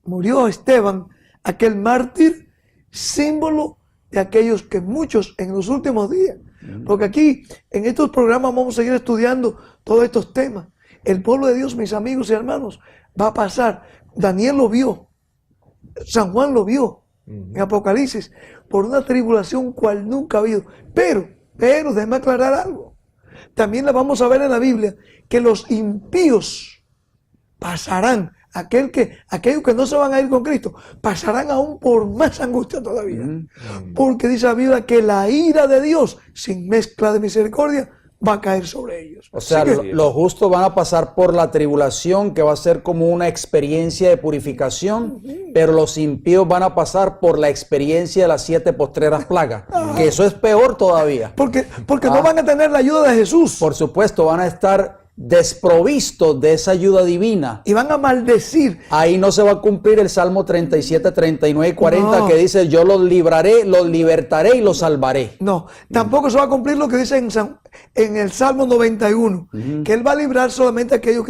murió Esteban, aquel mártir, símbolo de aquellos que muchos en los últimos días, porque aquí en estos programas vamos a seguir estudiando todos estos temas. El pueblo de Dios, mis amigos y hermanos, va a pasar. Daniel lo vio, San Juan lo vio en Apocalipsis, por una tribulación cual nunca ha habido. Pero, déjame aclarar algo. También la vamos a ver en la Biblia, que los impíos pasarán, aquellos que no se van a ir con Cristo, pasarán aún por más angustia todavía. Porque dice la Biblia que la ira de Dios, sin mezcla de misericordia, va a caer sobre ellos. O sea, Así que, los justos van a pasar por la tribulación, que va a ser como una experiencia de purificación, pero los impíos van a pasar por la experiencia de las 7 postreras plagas, que eso es peor todavía. porque no van a tener la ayuda de Jesús. Por supuesto, van a estar desprovistos de esa ayuda divina. Y van a maldecir. Ahí no se va a cumplir el Salmo 37, 39 y 40 No. que dice: yo los libraré, los libertaré y los salvaré. No, tampoco se va a cumplir lo que dice en el Salmo 91, que Él va a librar solamente a aquellos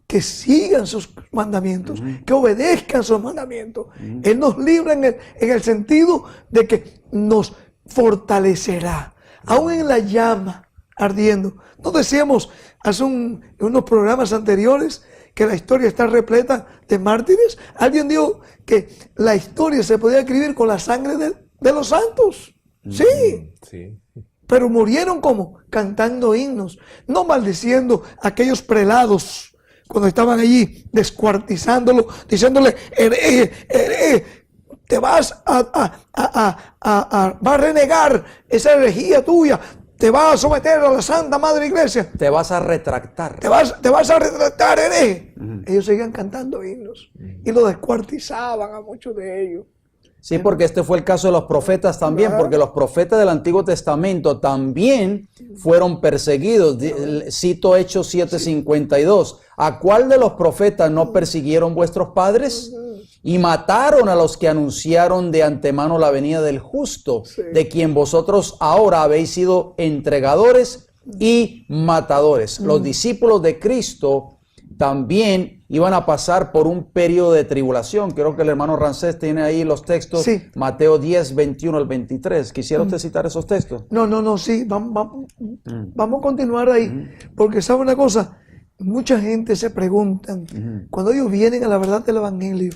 que sigan sus mandamientos, que obedezcan sus mandamientos. Él nos libra en el sentido de que nos fortalecerá, aún en la llama ardiendo. No decíamos en unos programas anteriores que la historia está repleta de mártires. Alguien dijo que la historia se podía escribir con la sangre de los santos. Sí. Sí. Pero murieron como cantando himnos, no maldiciendo a aquellos prelados cuando estaban allí descuartizándolo, diciéndole: hereje, hereje, te vas va a renegar esa herejía tuya, te vas a someter a la Santa Madre Iglesia, Te vas a retractar. te vas a retractar, hereje. Ellos seguían cantando himnos y lo descuartizaban a muchos de ellos. Sí, porque este fue el caso de los profetas también, porque los profetas del Antiguo Testamento también fueron perseguidos. Cito Hechos 7:52. ¿A cuál de los profetas no persiguieron vuestros padres? Y mataron a los que anunciaron de antemano la venida del justo, de quien vosotros ahora habéis sido entregadores y matadores. Los discípulos de Cristo también iban a pasar por un periodo de tribulación. Creo que el hermano Rancés tiene ahí los textos, Sí. Mateo 10, 21 al 23. ¿Quisiera usted citar esos textos? No, sí, vamos a continuar ahí, porque ¿sabe una cosa? Mucha gente se pregunta, cuando ellos vienen a la verdad del Evangelio,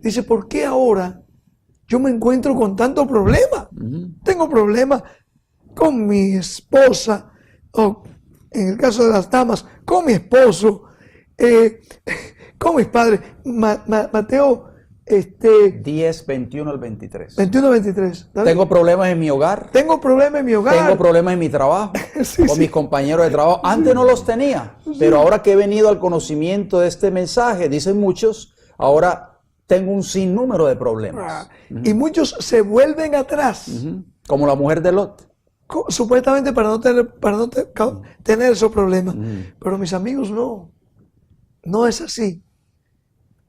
dice: ¿por qué ahora yo me encuentro con tanto problema? Tengo problemas con mi esposa, o en el caso de las damas, con mi esposo, con mis padres. Mateo 10, 21 al 23. 21-23. Tengo problemas en mi hogar. Tengo problemas en mi hogar. Tengo problemas en mi trabajo, Sí, con sí. mis compañeros de trabajo. Antes no los tenía, pero ahora que he venido al conocimiento de este mensaje, dicen muchos, ahora tengo un sinnúmero de problemas. Y muchos se vuelven atrás, Como la mujer de Lot. supuestamente para no tener esos problemas. Pero mis amigos, no es así.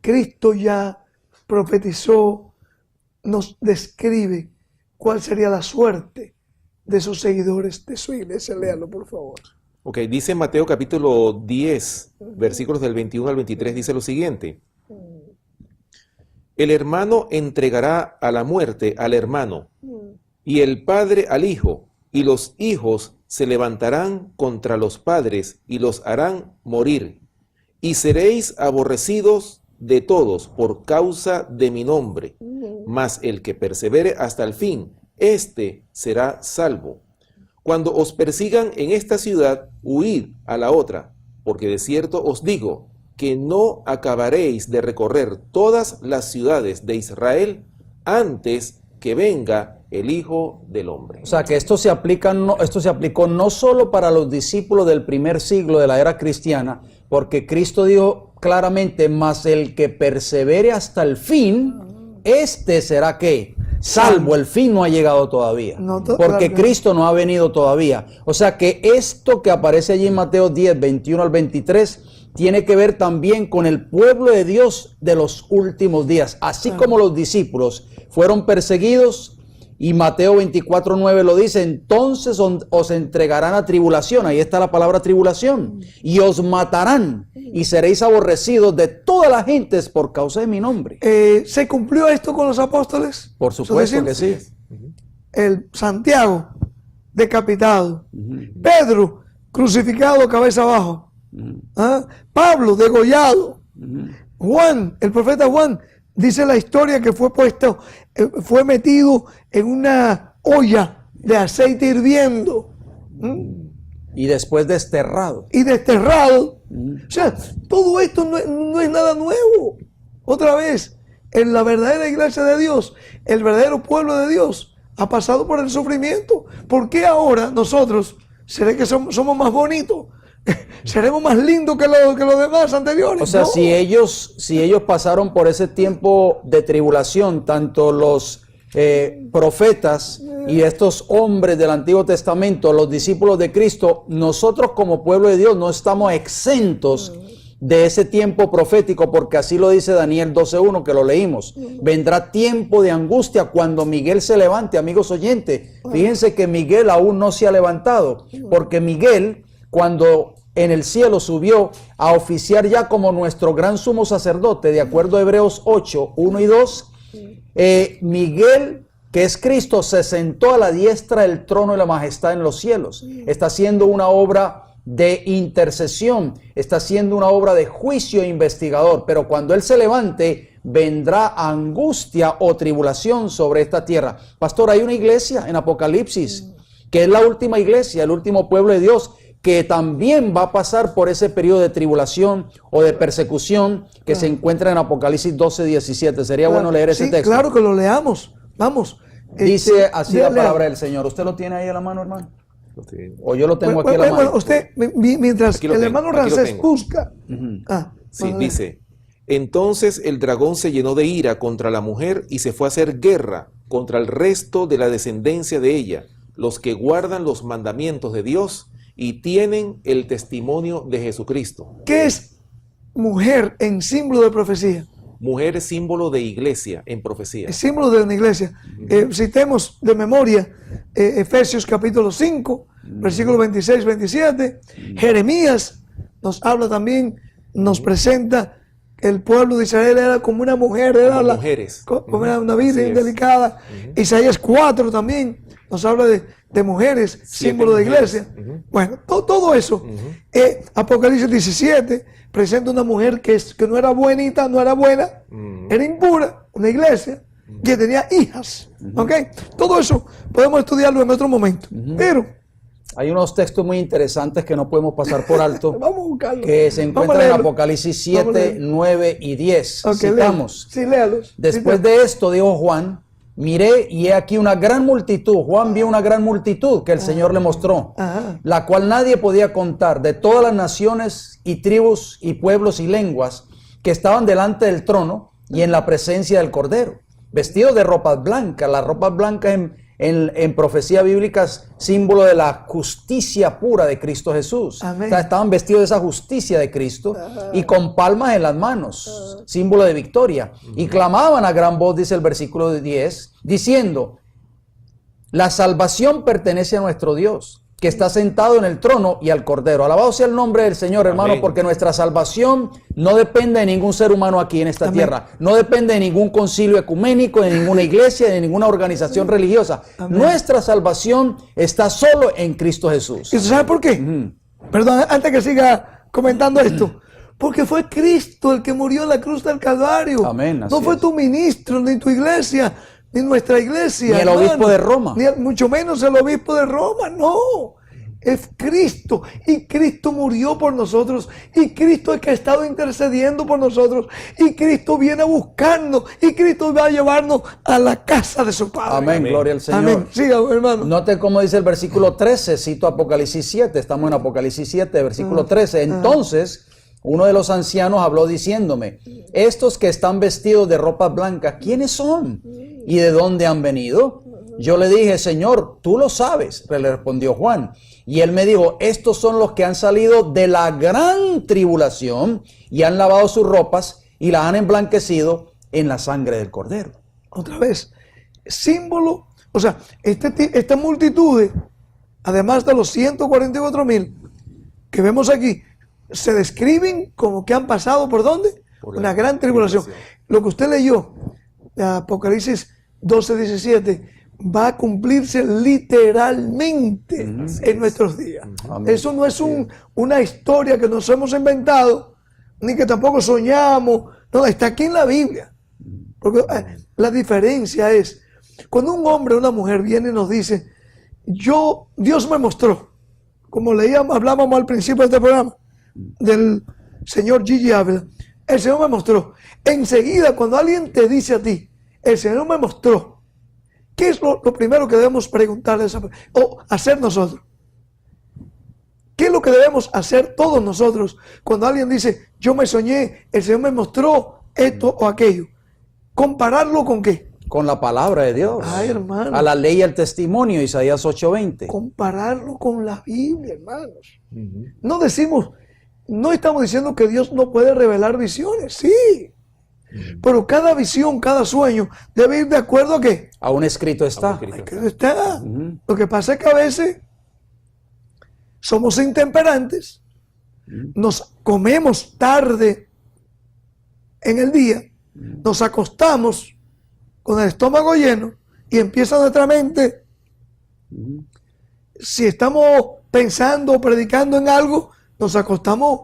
Cristo ya profetizó, nos describe cuál sería la suerte de sus seguidores, de su iglesia. Léalo, por favor. Ok, dice Mateo capítulo 10, versículos del 21 al 23, dice lo siguiente: el hermano entregará a la muerte al hermano, y el padre al hijo, y los hijos se levantarán contra los padres y los harán morir, y seréis aborrecidos de todos por causa de mi nombre, mas el que persevere hasta el fin, éste será salvo. Cuando os persigan en esta ciudad, huid a la otra, porque de cierto os digo que no acabaréis de recorrer todas las ciudades de Israel antes que venga el Hijo del Hombre. O sea que esto se aplicó no solo para los discípulos del primer siglo de la era cristiana, porque Cristo dijo claramente: mas el que persevere hasta el fin, este será ¿qué? Salvo. El fin no ha llegado todavía, porque claro. Cristo no ha venido todavía. O sea que esto que aparece allí en Mateo 10, 21 al 23, tiene que ver también con el pueblo de Dios de los últimos días. Así como los discípulos fueron perseguidos, y Mateo 24, 9 lo dice: entonces os entregarán a tribulación. Ahí está la palabra tribulación. Y os matarán, y seréis aborrecidos de todas las gentes por causa de mi nombre. ¿Se cumplió esto con los apóstoles? Por supuesto que sí. El Santiago decapitado, Pedro crucificado cabeza abajo, Pablo degollado, Juan, el profeta Juan, dice la historia que fue metido en una olla de aceite hirviendo Y después desterrado. y desterrado. O sea, todo esto no es nada nuevo. Otra vez, en la verdadera iglesia de Dios, el verdadero pueblo de Dios ha pasado por el sufrimiento. ¿Por qué ahora nosotros ¿será que somos más bonitos? ¿Seremos más lindos que los demás anteriores? O sea, no. si ellos pasaron por ese tiempo de tribulación, tanto los profetas y estos hombres del Antiguo Testamento, los discípulos de Cristo, nosotros como pueblo de Dios no estamos exentos de ese tiempo profético, porque así lo dice Daniel 12:1, que lo leímos. Vendrá tiempo de angustia cuando Miguel se levante. Amigos oyentes, fíjense que Miguel aún no se ha levantado, porque Miguel, cuando en el cielo subió a oficiar ya como nuestro gran sumo sacerdote, de acuerdo a Hebreos 8:1 y 2, Miguel, que es Cristo, se sentó a la diestra del trono de la majestad en los cielos. Está haciendo una obra de intercesión, está haciendo una obra de juicio investigador, pero cuando Él se levante, vendrá angustia o tribulación sobre esta tierra. Pastor, hay una iglesia en Apocalipsis, que es la última iglesia, el último pueblo de Dios, que también va a pasar por ese periodo de tribulación o de persecución que se encuentra en Apocalipsis 12:17. Sería bueno leer ese texto. Claro que lo leamos. Vamos. Dice así la palabra del Señor. ¿Usted lo tiene ahí a la mano, hermano? O yo lo tengo aquí a la mano. Bueno, usted, mientras el hermano Ramsés busca. Sí, dice: entonces el dragón se llenó de ira contra la mujer y se fue a hacer guerra contra el resto de la descendencia de ella, los que guardan los mandamientos de Dios y tienen el testimonio de Jesucristo. ¿Qué es mujer en símbolo de profecía? Mujer es símbolo de iglesia en profecía. Es símbolo de una iglesia. Citemos de memoria Efesios capítulo 5, versículos 26, 27. Jeremías nos habla también, nos presenta que el pueblo de Israel era como una mujer, era mujeres. Como era una virgen delicada. Isaías 4 también nos habla de mujeres, símbolo de iglesia. Bueno, todo eso. Apocalipsis 17 presenta una mujer que no era buenita, no era buena, era impura, una iglesia que tenía hijas. ¿Ok? Todo eso podemos estudiarlo en otro momento. Pero hay unos textos muy interesantes que no podemos pasar por alto. vamos a buscarlo. Que se encuentran en Apocalipsis 7, 9 y 10. Okay, citamos. Sí, léalos. Después de esto, dijo Juan, miré y he aquí una gran multitud. Juan vio una gran multitud que el Señor le mostró, la cual nadie podía contar, de todas las naciones y tribus y pueblos y lenguas que estaban delante del trono y en la presencia del Cordero, vestidos de ropas blancas. Las ropas blancas en profecía bíblica es símbolo de la justicia pura de Cristo Jesús. O sea, estaban vestidos de esa justicia de Cristo y con palmas en las manos, símbolo de victoria. Y clamaban a gran voz, dice el versículo 10, diciendo: la salvación pertenece a nuestro Dios, que está sentado en el trono y al Cordero. Alabado sea el nombre del Señor, hermano, porque nuestra salvación no depende de ningún ser humano aquí en esta tierra. No depende de ningún concilio ecuménico, de ninguna iglesia, de ninguna organización religiosa. Nuestra salvación está solo en Cristo Jesús. ¿Y sabe por qué? Perdón, antes que siga comentando esto. Porque fue Cristo el que murió en la cruz del Calvario. Amén. No fue tu ministro, ni tu iglesia, ni nuestra iglesia. Ni el obispo de Roma. Ni mucho menos el obispo de Roma, no. Es Cristo. Y Cristo murió por nosotros. Y Cristo es que ha estado intercediendo por nosotros. Y Cristo viene a buscarnos. Y Cristo va a llevarnos a la casa de su Padre. Amén. Gloria al Señor. Amén. Siga, hermano. Note cómo dice el versículo 13. Cito Apocalipsis 7. Estamos en Apocalipsis 7, versículo 13. Entonces uno de los ancianos habló diciéndome: estos que están vestidos de ropas blancas, ¿quiénes son? ¿Y de dónde han venido? Yo le dije: Señor, tú lo sabes, le respondió Juan. Y él me dijo: estos son los que han salido de la gran tribulación y han lavado sus ropas y las han emblanquecido en la sangre del Cordero. Otra vez, símbolo, o sea, esta multitud, además de los 144,000 que vemos aquí, se describen como que han pasado ¿por dónde? Por una gran tribulación. Lo que usted leyó, Apocalipsis 12:17, va a cumplirse literalmente en nuestros días. Amén. Eso no es una historia que nos hemos inventado, ni que tampoco soñamos. No, está aquí en la Biblia. Porque la diferencia es, cuando un hombre o una mujer viene y nos dice: Dios me mostró, como hablábamos al principio de este programa, del señor Gigi Ávila, el Señor me mostró. Enseguida, cuando alguien te dice a ti: el Señor me mostró, ¿qué es lo primero que debemos preguntarle o hacer nosotros? ¿Qué es lo que debemos hacer todos nosotros cuando alguien dice, yo me soñé, el Señor me mostró esto o aquello? ¿Compararlo con qué? Con la palabra de Dios. Ay, hermano. A la ley y al testimonio, Isaías 8:20. Compararlo con la Biblia, hermanos. No decimos, no estamos diciendo que Dios no puede revelar visiones, sí. Pero cada visión, cada sueño debe ir de acuerdo a qué. Aún escrito está. Que está. Lo que pasa es que a veces somos intemperantes, nos comemos tarde en el día, nos acostamos con el estómago lleno y empieza nuestra mente, si estamos pensando o predicando en algo, nos acostamos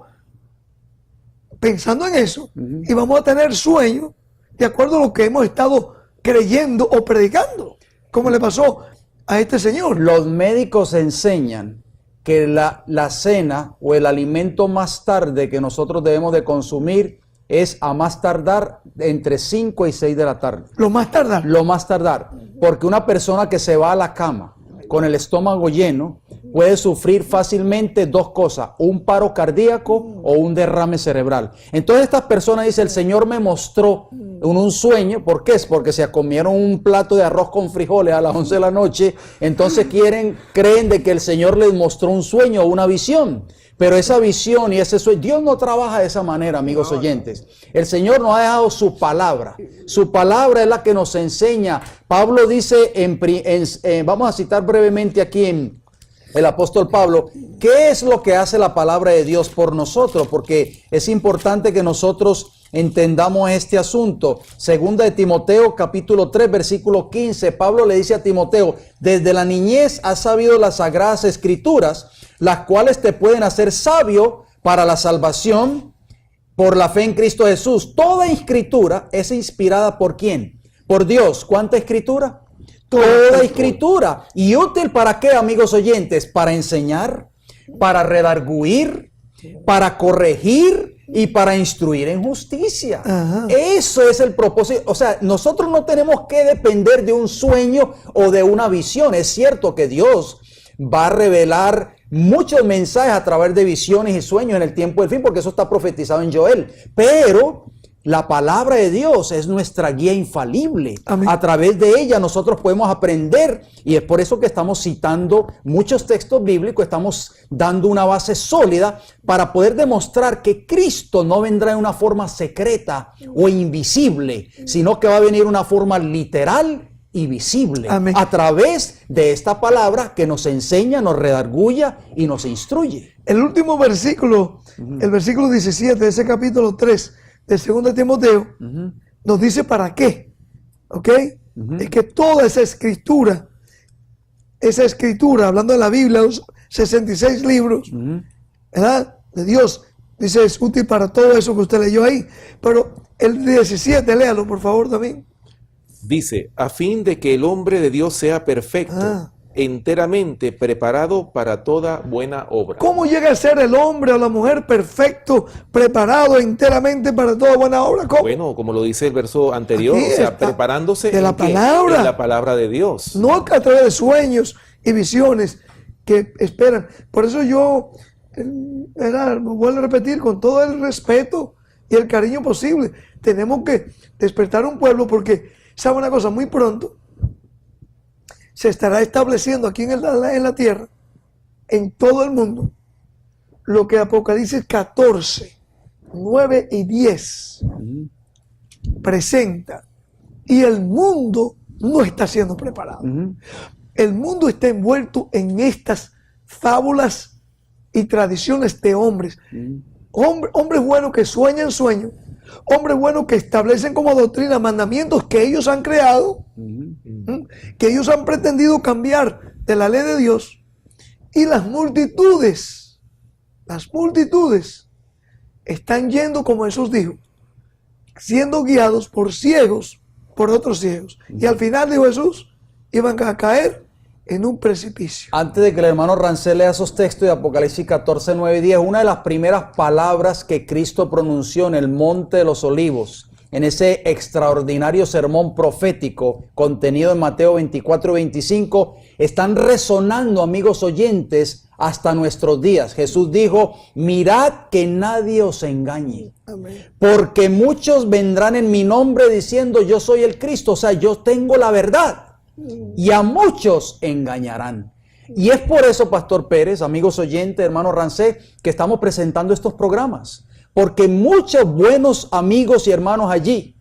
pensando en eso y vamos a tener sueño de acuerdo a lo que hemos estado creyendo o predicando, como le pasó a este señor. Los médicos enseñan que la cena o el alimento más tarde que nosotros debemos de consumir es a más tardar entre 5 y 6 de la tarde. Lo más tardar. Lo más tardar. Porque una persona que se va a la cama con el estómago lleno puede sufrir fácilmente dos cosas: un paro cardíaco o un derrame cerebral. Entonces estas personas dicen, el Señor me mostró en un sueño. ¿Por qué? Es porque se comieron un plato de arroz con frijoles a las 11 de la noche. Entonces creen de que el Señor les mostró un sueño o una visión. Pero esa visión y ese sueño, Dios no trabaja de esa manera, amigos oyentes. El Señor nos ha dejado su palabra. Su palabra es la que nos enseña. Pablo dice, vamos a citar brevemente aquí en el apóstol Pablo, ¿qué es lo que hace la palabra de Dios por nosotros? Porque es importante que nosotros entendamos este asunto. Segunda de Timoteo, capítulo 3, versículo 15, Pablo le dice a Timoteo, desde la niñez has sabido las sagradas escrituras, las cuales te pueden hacer sabio para la salvación por la fe en Cristo Jesús. Toda escritura es inspirada ¿por quién? Por Dios. ¿Cuánta escritura? Toda escritura. ¿Y útil para qué, amigos oyentes? Para enseñar, para redarguir, para corregir y para instruir en justicia. Ajá. Eso es el propósito. O sea, nosotros no tenemos que depender de un sueño o de una visión. Es cierto que Dios va a revelar muchos mensajes a través de visiones y sueños en el tiempo del fin, porque eso está profetizado en Joel. Pero la palabra de Dios es nuestra guía infalible. Amén. A través de ella nosotros podemos aprender, y es por eso que estamos citando muchos textos bíblicos, estamos dando una base sólida para poder demostrar que Cristo no vendrá en una forma secreta o invisible, sino que va a venir en una forma literal y visible. Amén. A través de esta palabra que nos enseña, nos redarguya y nos instruye. El último versículo, el versículo 17 de ese capítulo 3 de 2 Timoteo, nos dice para qué. ¿Ok? Es que toda esa escritura, hablando de la Biblia, los 66 libros, ¿verdad? De Dios, dice, es útil para todo eso que usted leyó ahí. Pero el 17, léalo por favor también. Dice, a fin de que el hombre de Dios sea perfecto, enteramente preparado para toda buena obra. ¿Cómo llega a ser el hombre o la mujer perfecto, preparado enteramente para toda buena obra? ¿Cómo? Bueno, como lo dice el verso anterior, aquí o sea, está, preparándose de la palabra, en la palabra de Dios. No a través de sueños y visiones que esperan. Por eso yo, vuelvo a repetir, con todo el respeto y el cariño posible, tenemos que despertar un pueblo, porque sabe una cosa, muy pronto se estará estableciendo aquí en la tierra, en todo el mundo, lo que Apocalipsis 14, 9 y 10 presenta. Y el mundo no está siendo preparado. El mundo está envuelto en estas fábulas y tradiciones de hombres. Hombres buenos que sueñan sueños. Hombres buenos que establecen como doctrina mandamientos que ellos han creado, que ellos han pretendido cambiar de la ley de Dios. Y las multitudes están yendo, como Jesús dijo, siendo guiados por ciegos, por otros ciegos. Y al final, dijo Jesús, iban a caer en un precipicio. Antes de que el hermano Rancel lea esos textos de Apocalipsis 14, 9 y 10, una de las primeras palabras que Cristo pronunció en el Monte de los Olivos, en ese extraordinario sermón profético contenido en Mateo 24 y 25, están resonando, amigos oyentes, hasta nuestros días. Jesús dijo: mirad que nadie os engañe. Amén. Porque muchos vendrán en mi nombre diciendo yo soy el Cristo, o sea, yo tengo la verdad. Y a muchos engañarán. Y es por eso, Pastor Pérez, amigos oyentes, hermano Rancé, que estamos presentando estos programas. Porque muchos buenos amigos y hermanos allí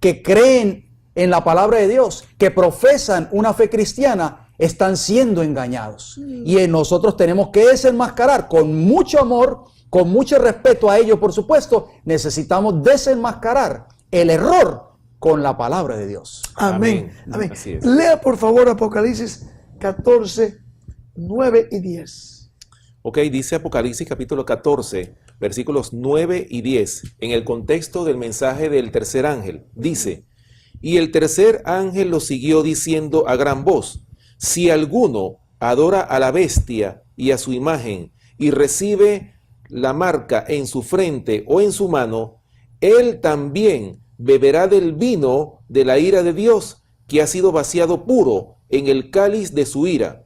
que creen en la palabra de Dios, que profesan una fe cristiana, están siendo engañados. Y nosotros tenemos que desenmascarar con mucho amor, con mucho respeto a ellos, por supuesto. Necesitamos desenmascarar el error con la palabra de Dios. Amén. Amén. Así es. Lea por favor Apocalipsis 14, 9 y 10. Ok, dice Apocalipsis capítulo 14, versículos 9 y 10, en el contexto del mensaje del tercer ángel. Dice: y el tercer ángel lo siguió diciendo a gran voz: si alguno adora a la bestia y a su imagen y recibe la marca en su frente o en su mano, él también beberá del vino de la ira de Dios, que ha sido vaciado puro en el cáliz de su ira,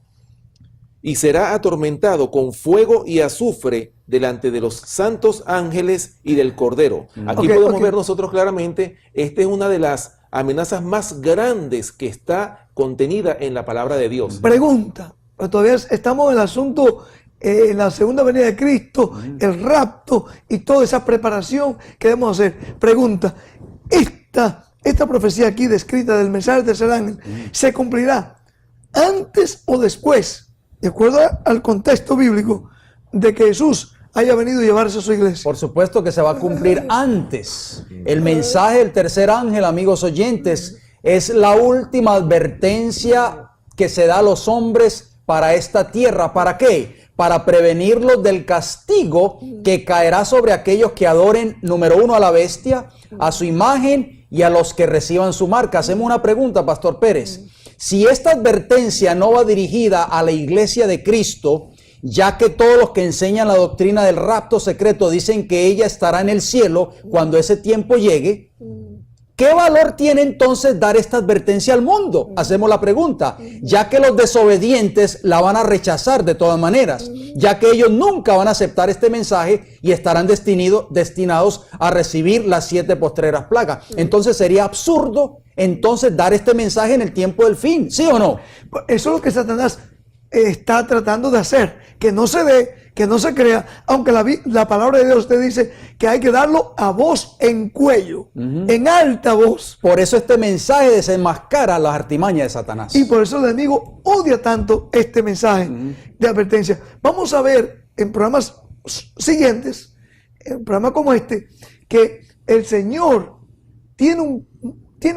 y será atormentado con fuego y azufre delante de los santos ángeles y del Cordero. Aquí podemos ver nosotros claramente, esta es una de las amenazas más grandes que está contenida en la palabra de Dios. Pregunta, pero todavía estamos en el asunto, la segunda venida de Cristo, el rapto y toda esa preparación que debemos hacer. Pregunta, esta profecía aquí descrita del mensaje del tercer ángel, ¿se cumplirá antes o después, de acuerdo al contexto bíblico, de que Jesús haya venido a llevarse a su iglesia? Por supuesto que se va a cumplir antes. El mensaje del tercer ángel, amigos oyentes, es la última advertencia que se da a los hombres para esta tierra. ¿Para qué? Para prevenirlos del castigo que caerá sobre aquellos que adoren, número uno, a la bestia, a su imagen y a los que reciban su marca. Hacemos una pregunta, Pastor Pérez. Si esta advertencia no va dirigida a la iglesia de Cristo, ya que todos los que enseñan la doctrina del rapto secreto dicen que ella estará en el cielo cuando ese tiempo llegue, ¿qué valor tiene entonces dar esta advertencia al mundo? Hacemos la pregunta, ya que los desobedientes la van a rechazar de todas maneras, ya que ellos nunca van a aceptar este mensaje y estarán destinados a recibir las 7 postreras plagas. Entonces sería absurdo entonces dar este mensaje en el tiempo del fin, ¿sí o no? Eso es lo que Satanás está tratando de hacer, que no se dé, que no se crea, aunque la palabra de Dios te dice que hay que darlo a voz en cuello, en alta voz. Por eso este mensaje desenmascara las artimañas de Satanás. Y por eso el enemigo odia tanto este mensaje de advertencia. Vamos a ver en programas siguientes, en un programa como este, que el Señor tiene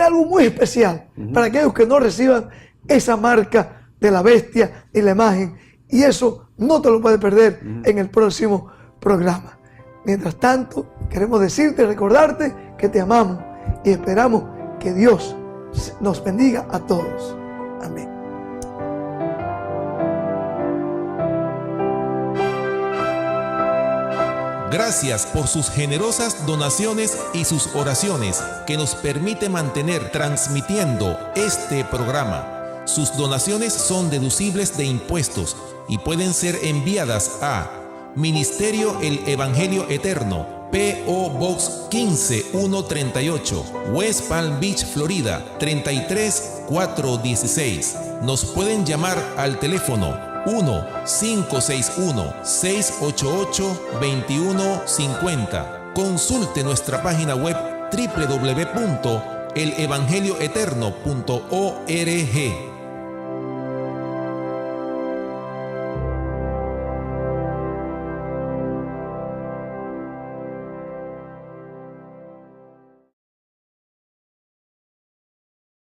algo muy especial para aquellos que no reciban esa marca de la bestia y la imagen, y eso no te lo puedes perder en el próximo programa. Mientras tanto, queremos decirte, recordarte que te amamos y esperamos que Dios nos bendiga a todos. Amén. Gracias por sus generosas donaciones y sus oraciones que nos permite mantener transmitiendo este programa. Sus donaciones son deducibles de impuestos y pueden ser enviadas a Ministerio El Evangelio Eterno, P.O. Box 15138, West Palm Beach, Florida 33416. Nos pueden llamar al teléfono 1-561-688-2150. Consulte nuestra página web www.elevangelioeterno.org.